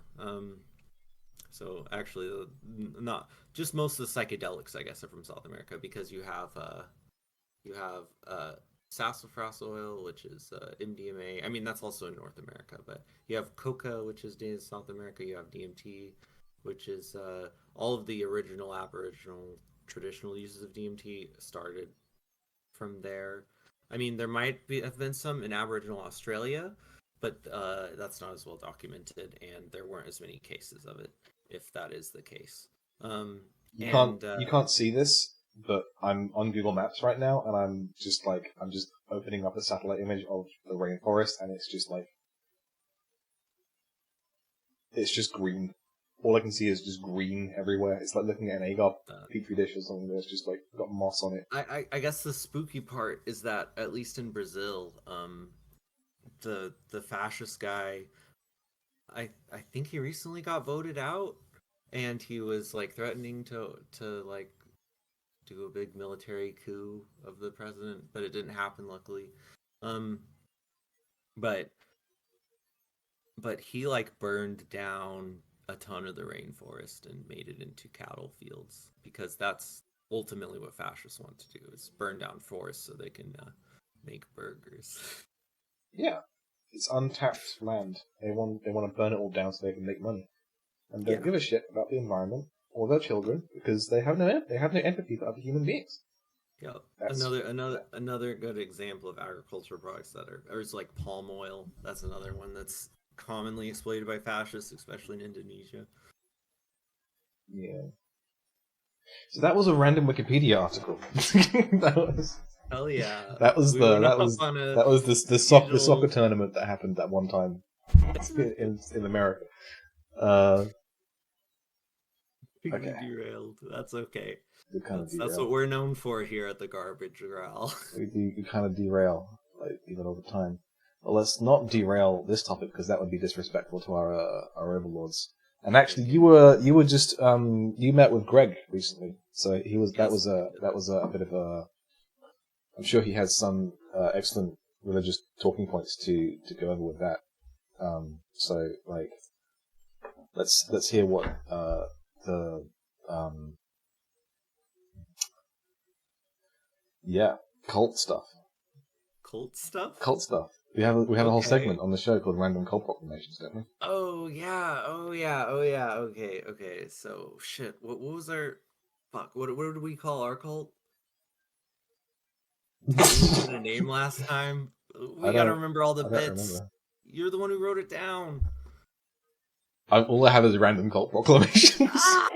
So actually, not just most of the psychedelics, I guess, are from South America because you have sassafras oil, which is MDMA. I mean, that's also in North America, but you have coca, which is in South America. You have DMT, which is all of the original Aboriginal traditional uses of DMT started from there. I mean, there might be have been some in Aboriginal Australia, but that's not as well documented, and there weren't as many cases of it, if that is the case. Um, and You can't see this, but I'm on Google Maps right now, and I'm just opening up a satellite image of the rainforest, and it's just green. All I can see is just green everywhere. It's like looking at an agar petri dish or something that's just like got moss on it. I guess the spooky part is that at least in Brazil, the fascist guy, I think he recently got voted out, and he was like threatening to like do a big military coup of the president, but it didn't happen, luckily. Um, but he like burned down a ton of the rainforest and made it into cattle fields because that's ultimately what fascists want to do is burn down forests so they can make burgers. Yeah, it's untapped land. They want to burn it all down so they can make money, and don't Yeah. give a shit about the environment or their children because they have no empathy for other human beings. Yeah, That's another good example of agricultural products that are, or is like palm oil. That's another one that's commonly exploited by fascists, especially in Indonesia. yeah. So that was a random Wikipedia article. that was Hell yeah, that was we the went off on a that was the soccer usual. tournament that happened at one time in America. We Okay, derailed. That's okay. we kind of That's what derail. we're known for here at the Garbage Growl. We kind of derail like even all the time. Well, let's not derail this topic because that would be disrespectful to our overlords. And actually, you were just you met with Greg recently, so he was Yes. that was a bit of a. I'm sure he has some excellent religious talking points to go over with that. So like, let's hear what the yeah cult stuff. Cult stuff. Cult stuff. We have a whole Okay. segment on the show called Random Cult Proclamations, don't we? Oh yeah. Oh yeah. Oh yeah. Okay. Okay. So shit. What was our fuck? What did we call our cult? Didn't we give it a name last time? I We gotta don't remember all the I don't bits. remember. You're the one who wrote it down. All I have is Random Cult Proclamations. Ah!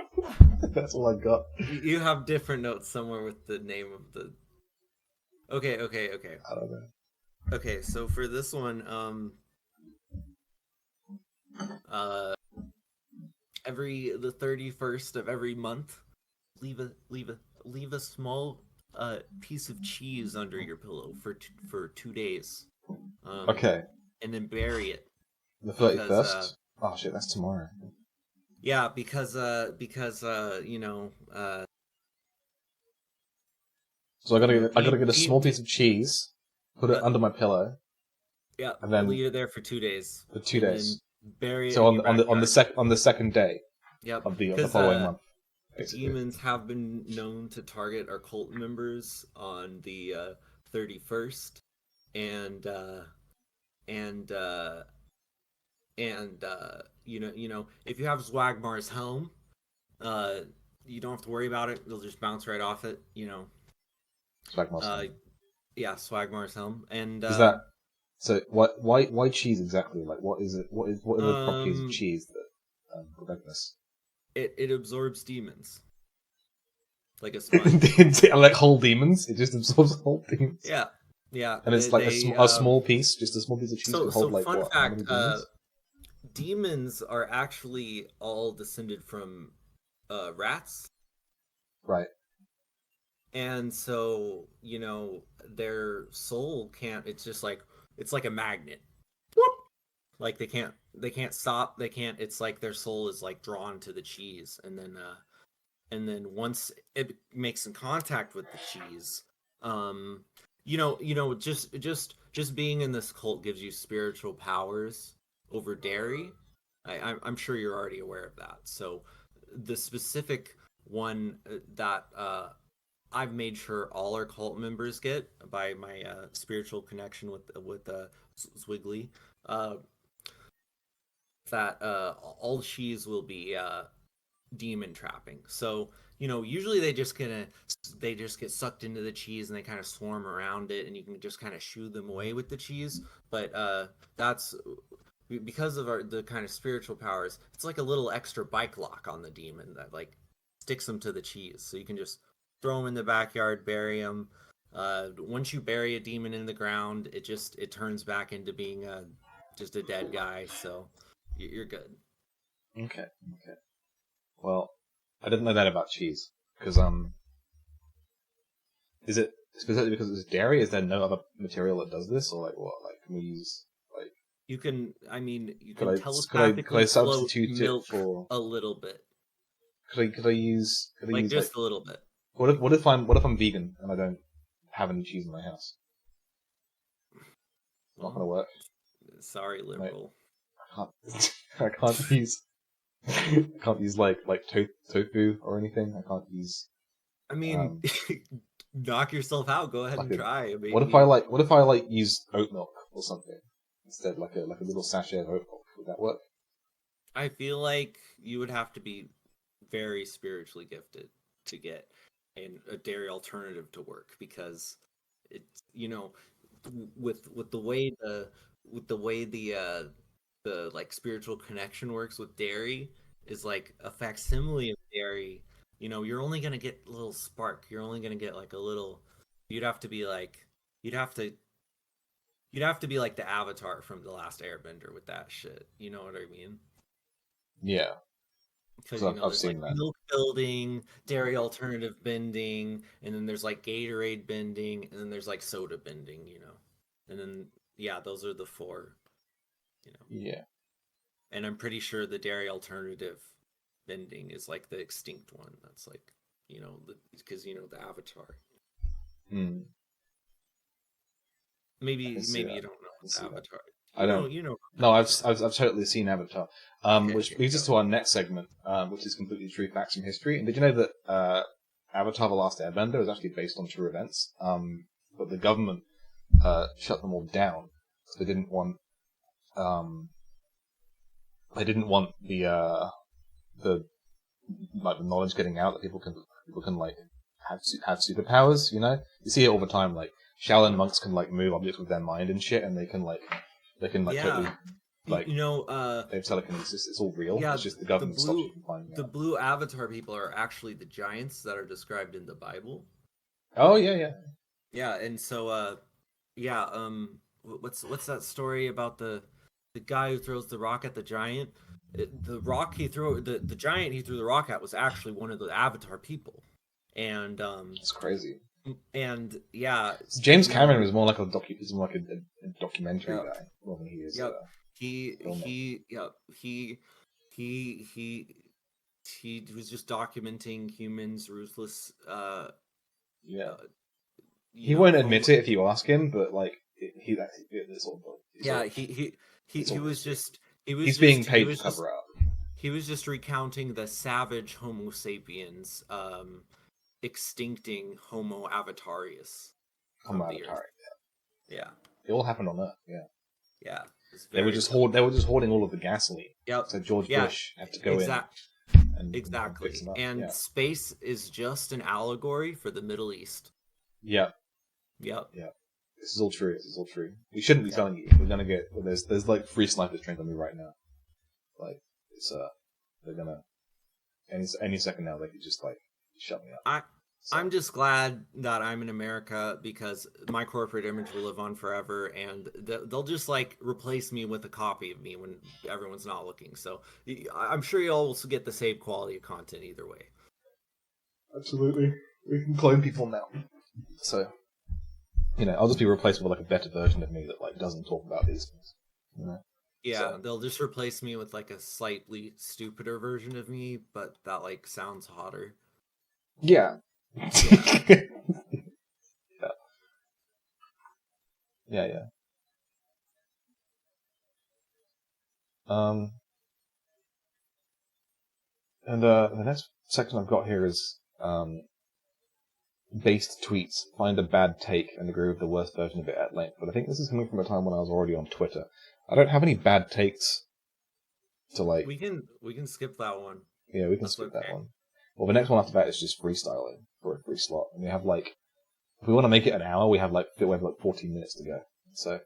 That's all I've got. You have different notes somewhere with the name of the. Okay. Okay. Okay. I don't know. Okay. So for this one, uh, the 31st of every month, leave a small piece of cheese under your pillow for 2 days, Okay, and then bury it the because 31st. Oh shit, that's tomorrow. yeah, because So I gotta get a small piece of cheese, put it uh, under my pillow, yeah, and then leave it there for 2 days, for 2 and then days. bury it So in your backyard. on the second day Yep, of the because following month, basically. demons have been known to target our cult members on the 31st, and and uh, if you have Zwagmar's helm, uh, you don't have to worry about it. They'll just bounce right off it. Spag Uh, Mustang. yeah, Swagmar's helm, and Is that so? Why cheese exactly? Like, what is it? What are the properties of cheese that prevent this? it absorbs demons like a sponge. Like whole demons, it just absorbs whole demons. Yeah, yeah. And it's like a small piece, just a small piece of cheese could hold like Fun what? How fact, many demons? demons are actually all descended from rats, Right. and so their soul can't. It's like a magnet. Like they can't stop. They can't. It's like their soul is like drawn to the cheese, and then once it makes in contact with the cheese, um, just being in this cult gives you spiritual powers over dairy. I'm sure you're already aware of that. So the specific one that I've made sure all our cult members get by my spiritual connection with Zwiggly, uh, that all cheese will be demon trapping. So usually they just get sucked into the cheese and they kind of swarm around it, and you can just kind of shoo them away with the cheese. But that's because of the kind of spiritual powers. It's like a little extra bike lock on the demon that like sticks them to the cheese. So you can just throw them in the backyard, bury them. Once you bury a demon in the ground, it turns back into being just a dead guy. So you're good. Okay. Okay. Well, I didn't know that about cheese because is it specifically because it's dairy? Is there no other material that does this, or like what? Like can we use like You can, I mean, you could can I telepathically float substitute it milk for a little bit, could I use like like just a little bit. what if I'm vegan and I don't have any cheese in my house? It's not gonna Well, work. sorry, Like liberal. I can't I can't use I can't use like tofu or anything. I can't use I mean, um knock yourself out. Go ahead like and a try. what if I Maybe. use oat milk or something instead, like a little sachet of oat milk? Would that work? I feel like you would have to be very spiritually gifted to get a dairy alternative to work because it's with the way the like spiritual connection works with dairy is like a facsimile of dairy. You're only gonna get a little spark. You're only gonna get like a little. You'd have to be like you'd have to you'd have to be like the Avatar from the Last Airbender with that shit. You know what I mean? Yeah, Because because I've there's like seen that. milk bending, dairy alternative bending, and then there's like Gatorade bending, and then there's like soda bending. And then yeah, those are the four. You know, Yeah. and I'm pretty sure the dairy alternative bending is like the extinct one. That's like because the Avatar. Hmm. I can see Maybe that. you don't know I can the see that. Avatar. I don't. You know No, Avatar. I've totally seen Avatar. Okay, Which okay, leads go. us to our next segment, which is completely true facts from history. And did you know that Avatar: The Last Airbender is actually based on true events? But the government shut them all down because um they didn't want the like the knowledge getting out that people can like have superpowers. You see it all the time. Like Shaolin monks can like move objects with their mind and shit, and they can totally Yeah, you, like you know, uh, they have telekinesis. It's all real. yeah, It's just the the government stops you blue from finding the out. blue Avatar people are actually the giants that are described in the Bible. Oh yeah, yeah. Yeah, and so yeah, what's that story about the guy who throws the rock at the giant? The rock he threw the giant he threw the rock at was actually one of the Avatar people, and It's crazy. yeah, So James you know, Cameron was more like he's more like a documentary yeah, guy more than he is yep. a He filmer. he yeah he he he was just documenting humans' ruthless Yeah. uh He won't homo admit it if you ask him, but like it's all yeah he was just he's being paid to just cover up. he was just recounting the savage Homo sapiens extincting Homo avatarius Come from out of the earth. Atari. Yeah, It all happened on Earth. Yeah. yeah, it's They were very just dope. hoarding all of the gasoline. Yep, So George yeah, Bush had to go in exact and fix exactly. them up. And Yeah. space is just an allegory for the Middle East. Yeah. Yep, Yeah. This is all true. This is all true. We shouldn't be yep. telling you. We're gonna get there's like 3 snipers trained on me right now. Like it's they're gonna any second now they could just like shut me up. I So I'm just glad that I'm in America because my corporate image will live on forever, and they'll just like replace me with a copy of me when everyone's not looking. So I'm sure you'll also get the same quality of content either way. absolutely, we can clone people now. So I'll just be replaced with like a better version of me that like doesn't talk about these things. You know. Yeah, So they'll just replace me with like a slightly stupider version of me, but that like sounds hotter. yeah. Yeah. Yeah. Yeah, yeah. Um, and the next section I've got here is based tweets. Find a bad take and agree with the worst version of it at length. But I think this is coming from a time when I was already on Twitter. I don't have any bad takes to like. We can skip that one. Yeah, we can That's skip okay. that one. Well, the next one after that is just freestyling for a free slot, and we have like, if we want to make it an hour, we have like 14 minutes to go. So.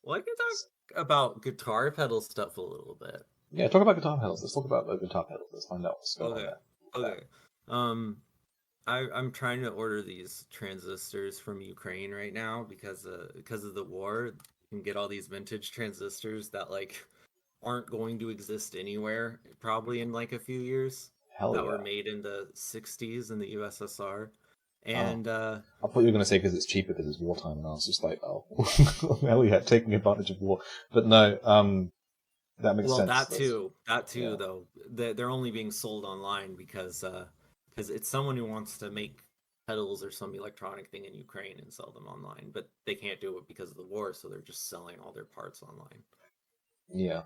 Well, I can talk about guitar pedal stuff a little bit. Yeah, talk about guitar pedals. Let's talk about the guitar pedals. Let's find out what's going on there. Okay. I'm trying to order these transistors from Ukraine right now because of the war. You can get all these vintage transistors that like aren't going to exist anywhere probably in like a few years. Hell that yeah. were made in the 60s in the USSR. And I thought you were going to say because it's cheaper because it's wartime, and I was just like, oh, hell yeah, taking advantage of war. But no, that makes sense. That too, yeah. Though they're only being sold online because it's someone who wants to make pedals or some electronic thing in Ukraine and sell them online, but they can't do it because of the war, so they're just selling all their parts online. Yeah.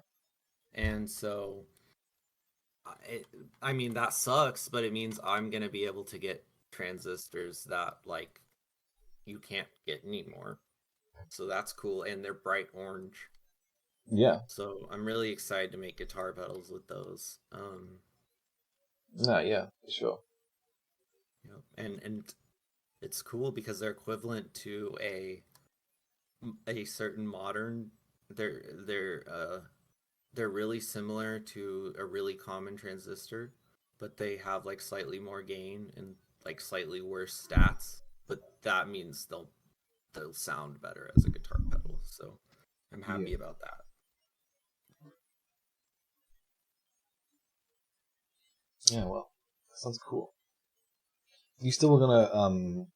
And so, I mean, that sucks, but it means I'm gonna be able to get transistors that like you can't get anymore. So that's cool, and they're bright orange. Yeah. So I'm really excited to make guitar pedals with those. No, yeah, for sure. And it's cool because they're equivalent to a certain modern. They're really similar to a really common transistor, but they have like slightly more gain and like slightly worse stats. But that means they'll sound better as a guitar pedal. So I'm happy about that. Yeah, well, that sounds cool. You still are gonna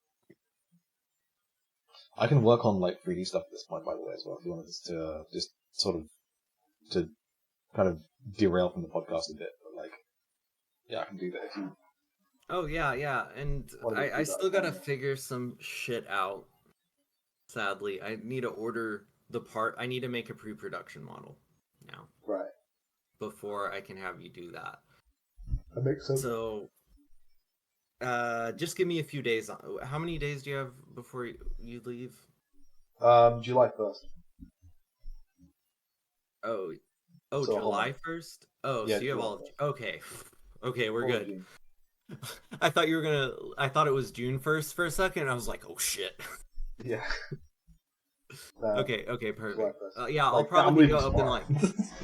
I can work on like 3D stuff at this point, by the way, as well. If you wanted to just sort of to kind of derail from the podcast a bit, but like, yeah, I can do that if you. Oh yeah, and I still gotta figure some shit out. Sadly, I need to order the part. I need to make a pre-production model now. Right. Before I can have you do that. That makes sense. So, just give me a few days. How many days do you have before you leave? July 1st. Oh, so July 1st? Oh, yeah, so you have all. Okay, okay, we're good. I thought you were gonna. I thought it was June 1st for a second. And I was like, oh shit. Yeah. Okay, perfect. Yeah, I'll probably hit you up in like.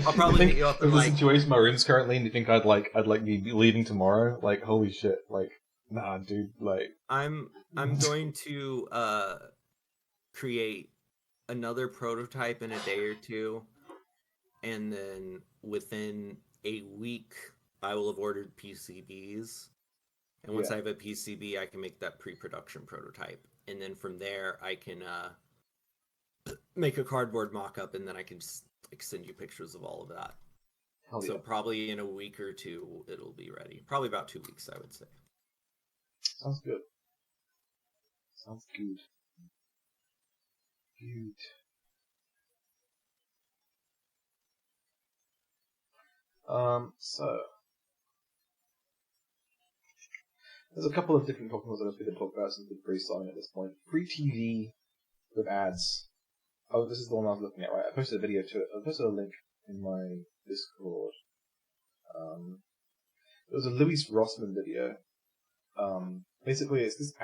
I'll probably hit you up in like. The situation my room's currently in, do you think I'd like be leaving tomorrow? Like, holy shit! Like, nah, dude. Like, I'm going to create another prototype in a day or two, and then within a week, I will have ordered PCBs. And once I have a PCB, I can make that pre-production prototype, and then from there, I can make a cardboard mock-up, and then I can just like send you pictures of all of that. So probably in a week or two, it'll be ready. Probably about 2 weeks, I would say. Sounds good. Sounds good. Good. So there's a couple of different topics that we can talk about since we're freestyling at this point. Free TV with ads. Oh, this is the one I was looking at, right? I posted a video to it. I posted a link in my Discord. It was a Louis Rossmann video. Basically, it's this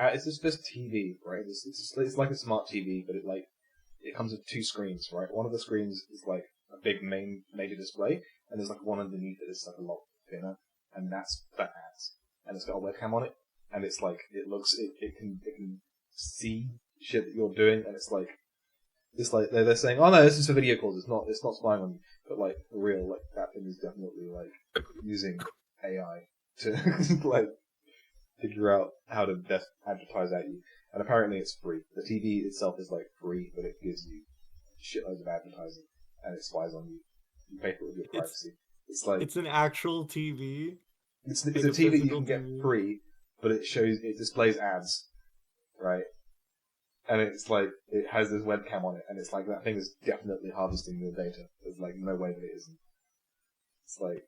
TV, right? It's like a smart TV, but it comes with two screens, right? One of the screens is like a big major display, and there's like one underneath it that's like a lot thinner, and that's for ads. And it's got a webcam on it, and it's like it can see shit that you're doing, and it's like they're saying, oh no, this is for video calls. It's not spying on you, but like for real, like that thing is definitely like using AI to like figure out how to best advertise at you. And apparently it's free. The TV itself is like free, but it gives you shitloads of advertising, and it spies on you. You pay for it with your privacy. It's like it's an actual TV. It's a TV you can get free, but it displays ads, right? and it's like it has this webcam on it, and it's like that thing is definitely harvesting your data. There's like no way that it isn't. It's like,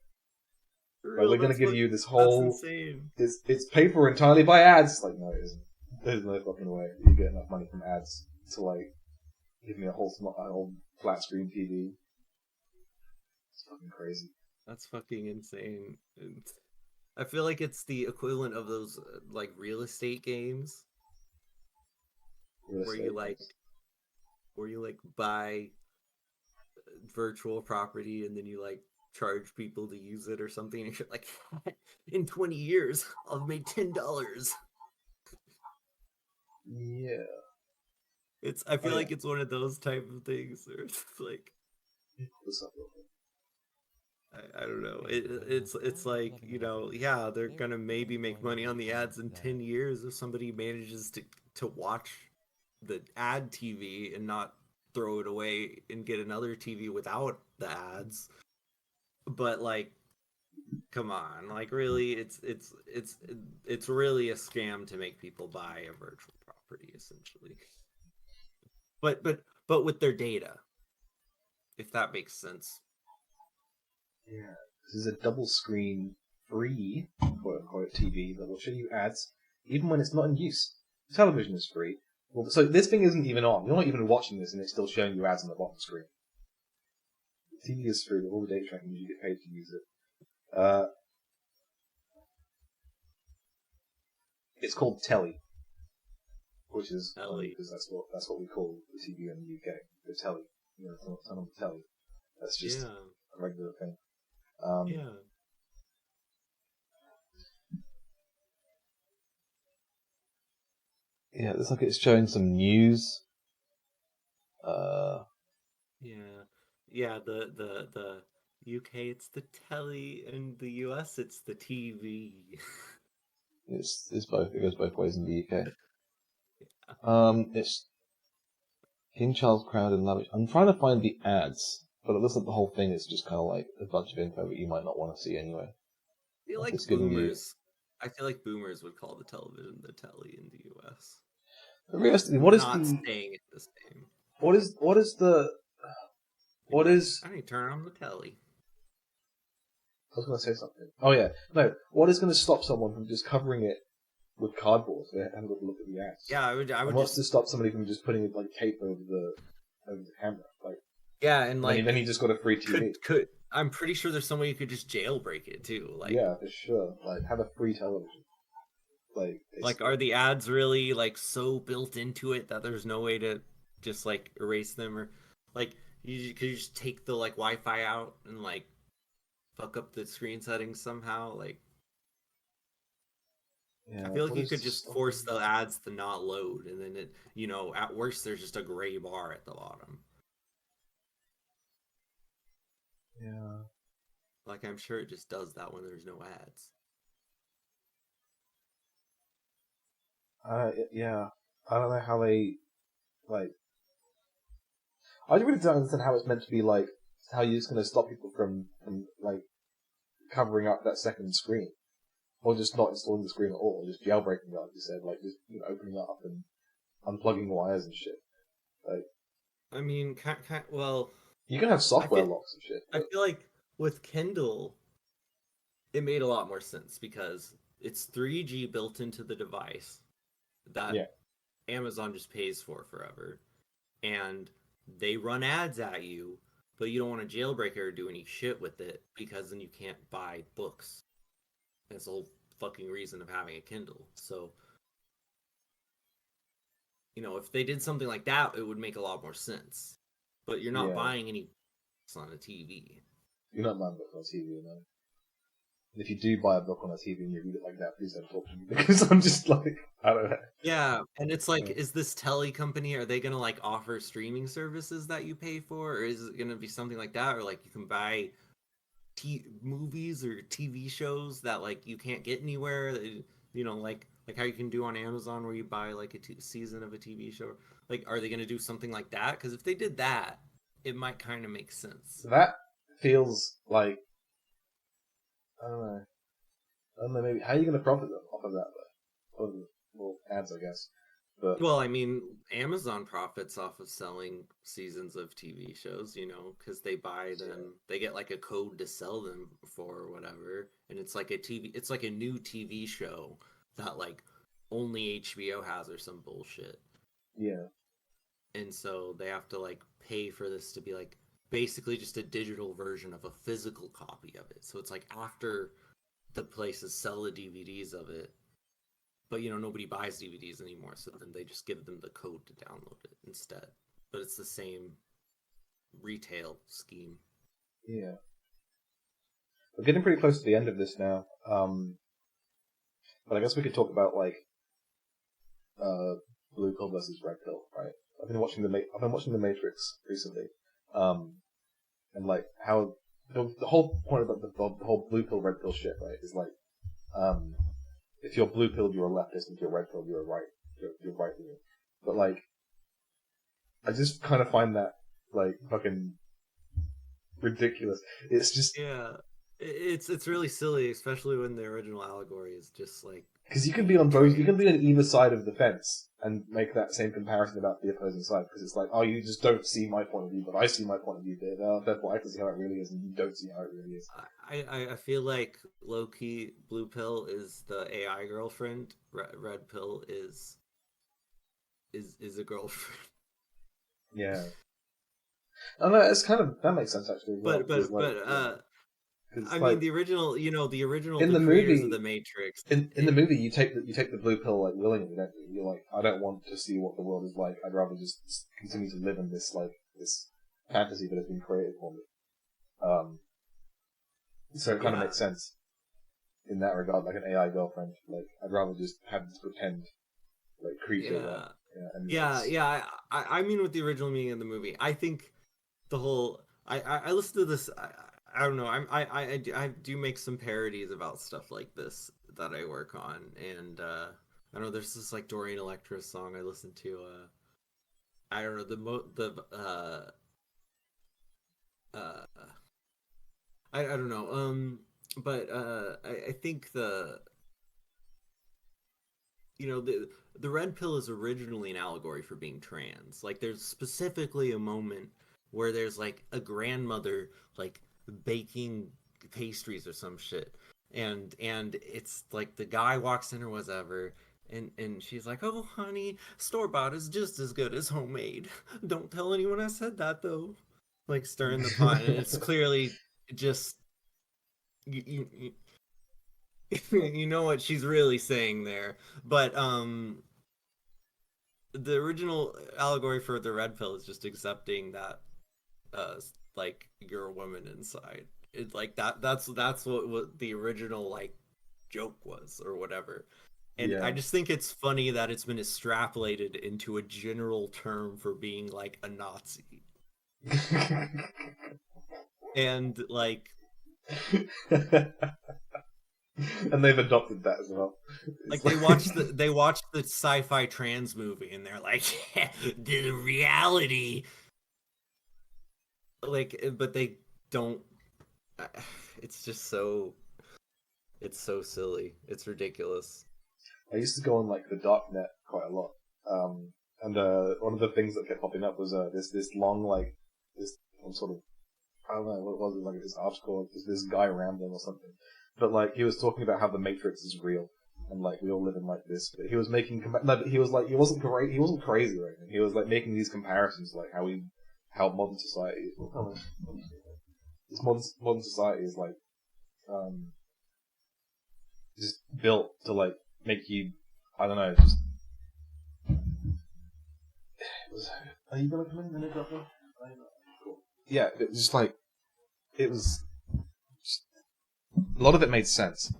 For we're real, gonna give you this that's whole. insane. It's paid for entirely by ads. It's like, no, it isn't. There's no fucking way you get enough money from ads to like give me a whole flat screen TV. It's fucking crazy. That's fucking insane. I feel like it's the equivalent of those like real estate games Real where estate you like games. buy virtual property and then you like charge people to use it or something and you're like in 20 years I've made $10. Yeah. I feel Oh, like yeah. it's one of those type of things where it's like What's up, real quick? I don't know. It's like, yeah, they're gonna maybe make money on the ads in 10 years if somebody manages to watch the ad TV and not throw it away and get another TV without the ads. But like, come on, like really, it's really a scam to make people buy a virtual property essentially. But with their data, if that makes sense. Yeah. This is a double screen free quote unquote TV that will show you ads even when it's not in use. Television is free. Well, so this thing isn't even on. You're not even watching this and it's still showing you ads on the bottom screen. The TV is free with all the data tracking, you get paid to use it. It's called Telly, which is funny because that's what we call the TV in the UK. The Telly. You know, turn on the telly. That's just a regular thing. Yeah. Yeah, it's like it's showing some news. Yeah. The UK it's the telly, and the US it's the TV. It's both. It goes both ways in the UK. It's King Charles crowned and lavish. I'm trying to find the ads, but it looks like the whole thing is just kind of like a bunch of info that you might not want to see anyway. I feel Like like it's giving you. I feel like boomers would call the television the telly in the US. But realistically, Not staying at the same. what is I need to turn on the telly. I was going to say something. Oh yeah, no. What is going to stop someone from just covering it with cardboard so they haven't got to look at the ads? Yeah, I would And what's to stop somebody from just putting like tape over the camera? Like, yeah, and like then you just got a free TV. Could I'm pretty sure there's some way you could just jailbreak it too. Like, yeah, for sure. Like, have a free television. Like, are the ads really like so built into it that there's no way to just like erase them, or like could you just take the like Wi-Fi out and like fuck up the screen settings somehow? Like, yeah, I feel like you could just force the ads to not load, and then it, at worst there's just a gray bar at the bottom. Yeah. Like, I'm sure it just does that when there's no ads. Yeah. I don't know how they, like... I really don't understand how it's meant to be, like, how you're just going to stop people from, like, covering up that second screen. Or just not installing the screen at all, or just jailbreaking it, like you said, like, just opening it up and unplugging wires and shit. Like, I mean, well... You can have software locks and shit. But I feel like with Kindle, it made a lot more sense because it's 3G built into the device that Amazon just pays for forever. And they run ads at you, but you don't want to jailbreak it or do any shit with it because then you can't buy books. That's the whole fucking reason of having a Kindle. So, if they did something like that, it would make a lot more sense. But you're not buying any books on a TV. You're not buying books on TV, no. If you do buy a book on a TV and you read it like that, please don't talk to me because I'm just like, I don't know. Yeah, and it's like, is this telly company, are they gonna like offer streaming services that you pay for, or is it gonna be something like that, or like you can buy movies or TV shows that like you can't get anywhere, like how you can do on Amazon where you buy like a season of a TV show. Like, are they gonna do something like that? Because if they did that, it might kind of make sense. That feels like, I don't know, maybe, how are you going to profit them off of that, though? Well, ads, I guess. But Well, I mean, Amazon profits off of selling seasons of TV shows, because they buy yeah, them, they get like a code to sell them for or whatever, and it's like a new TV show that like only HBO has or some bullshit. yeah, And so they have to like pay for this to be like basically just a digital version of a physical copy of it. So it's like after the places sell the DVDs of it, but nobody buys DVDs anymore, so then they just give them the code to download it instead. But it's the same retail scheme. yeah. We're getting pretty close to the end of this now. But I guess we could talk about like uh, blue pill versus red pill, right? I've been watching the Matrix recently, um, and like how the whole point about the whole blue pill red pill shit, right? Is like um, if you're blue pilled, you're a leftist, and if you're red pilled, you're right wing. But like, I just kind of find that like fucking ridiculous. It's just Yeah, it's really silly, especially when the original allegory is just like because you can be being on both, you can trans. be on either side of the fence and make that same comparison about the opposing side. Because it's like, oh, you just don't see my point of view, but I see my point of view. Therefore, I can see how it really is, and you don't see how it really is. I feel like low key blue pill is the AI girlfriend. Red pill is a girlfriend. Yeah, and it's kind of that makes sense actually as well But because but like but yeah, because I mean like the original, in the the creators of movie the Matrix. in the movie you take the blue pill like willingly, don't you? You're like, I don't want to see what the world is like. I'd rather just continue to live in this like this fantasy that has been created for me. Um, so it kind of Yeah, makes sense in that regard, like an AI girlfriend. Like I'd rather just have this pretend like creature that, yeah, yeah, and yeah, it's yeah. I mean, with the original meaning of the movie, I think the whole. I listened to this. I don't know. I do make some parodies about stuff like this that I work on, and I don't know. There's this like Dorian Electra song I listened to. I don't know uh I don't know. But I think the red pill is originally an allegory for being trans. Like there's specifically a moment where there's like a grandmother like baking pastries or some shit. And it's like the guy walks in or whatever, and she's like, "Oh, honey, store bought is just as good as homemade. Don't tell anyone I said that though." Like stirring the pot, and it's clearly just you you know what she's really saying there. But the original allegory for the red pill is just accepting that uh like you're a woman inside. It's like that's what the original like joke was or whatever. And I yeah. just think it's funny that it's been extrapolated into a general term for being like a Nazi. And And they've adopted that as well. It's like like they watched the sci-fi trans movie and they're like, yeah, the reality, like, but they don't. It's just so it's so silly. It's ridiculous. I used to go on like the dark net quite a lot, and one of the things that kept popping up was this long like this sort of I don't know what was it like this article this guy rambling or something, but like he was talking about how the Matrix is real and like we all live in like this. But he was making no, but he was like he wasn't crazy or anything. He was like making these comparisons like how modern society this modern society is like um just built to like make you I don't know just are you gonna come in and interrupt me? Cool. Yeah, it was just like it was a lot of it made sense,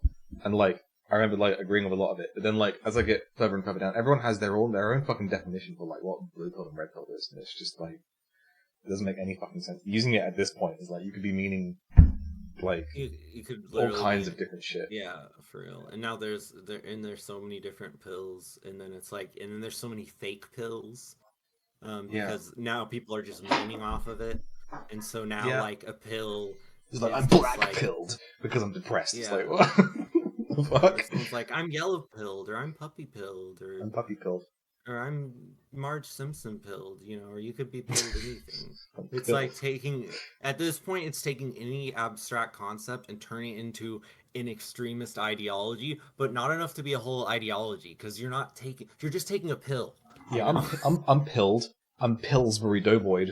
and like I remember like agreeing with a lot of it. But then like as I get further and further down, everyone has their own fucking definition for like what blue pill and red pill is, and it's just like it doesn't make any fucking sense. Using it at this point is like you could be meaning like You could all literally kinds mean, of different shit. yeah, for real. And now there's so many different pills, and then it's like, and then there's so many fake pills, Yeah, because now people are just leaning off of it, and so now yeah. like a pill It's like I'm is just black like, pilled because I'm depressed. It's yeah, like what the or fuck? someone's like, I'm yellow pilled or I'm puppy pilled or I'm puppy pilled. or I'm Marge Simpson pilled, you know, or you could be pilled anything. It's Pill. like at this point, it's taking any abstract concept and turning it into an extremist ideology, but not enough to be a whole ideology, because you're just taking a pill, you Yeah, know? I'm pilled. I'm Pillsbury Doughboy.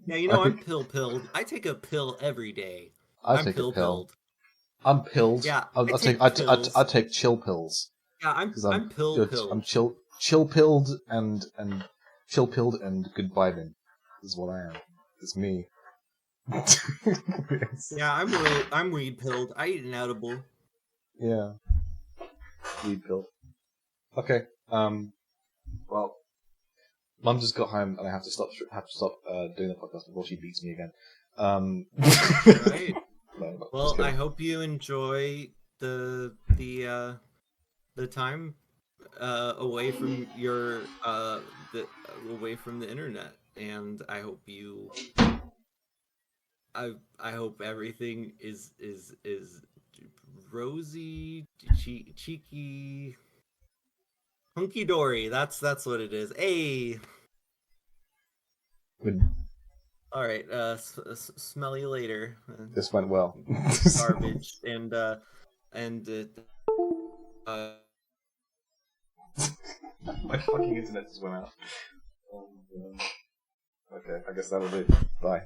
Yeah, you know, I'm pilled. I take a pill every day. I I'm take a pill. pilled. I'm pilled. Yeah, I I take take pills. I take chill pills Yeah, because I'm I'm pilled. chill pilled and chill pilled and good vibing is what I am. It's me. Yeah, I'm weed pilled. I eat an edible. Yeah, weed pill. Okay. Well, Mum just got home and I have to stop doing the podcast before she beats me again. All right. No, just Well, I kidding. hope you enjoy the time away from away from the internet, and I hope everything is rosy, cheeky, hunky dory. That's what it is. Hey, Good. all right. Smell you later. This went well. Garbage and uh My fucking internet just went out. Okay, I guess that'll do. Bye.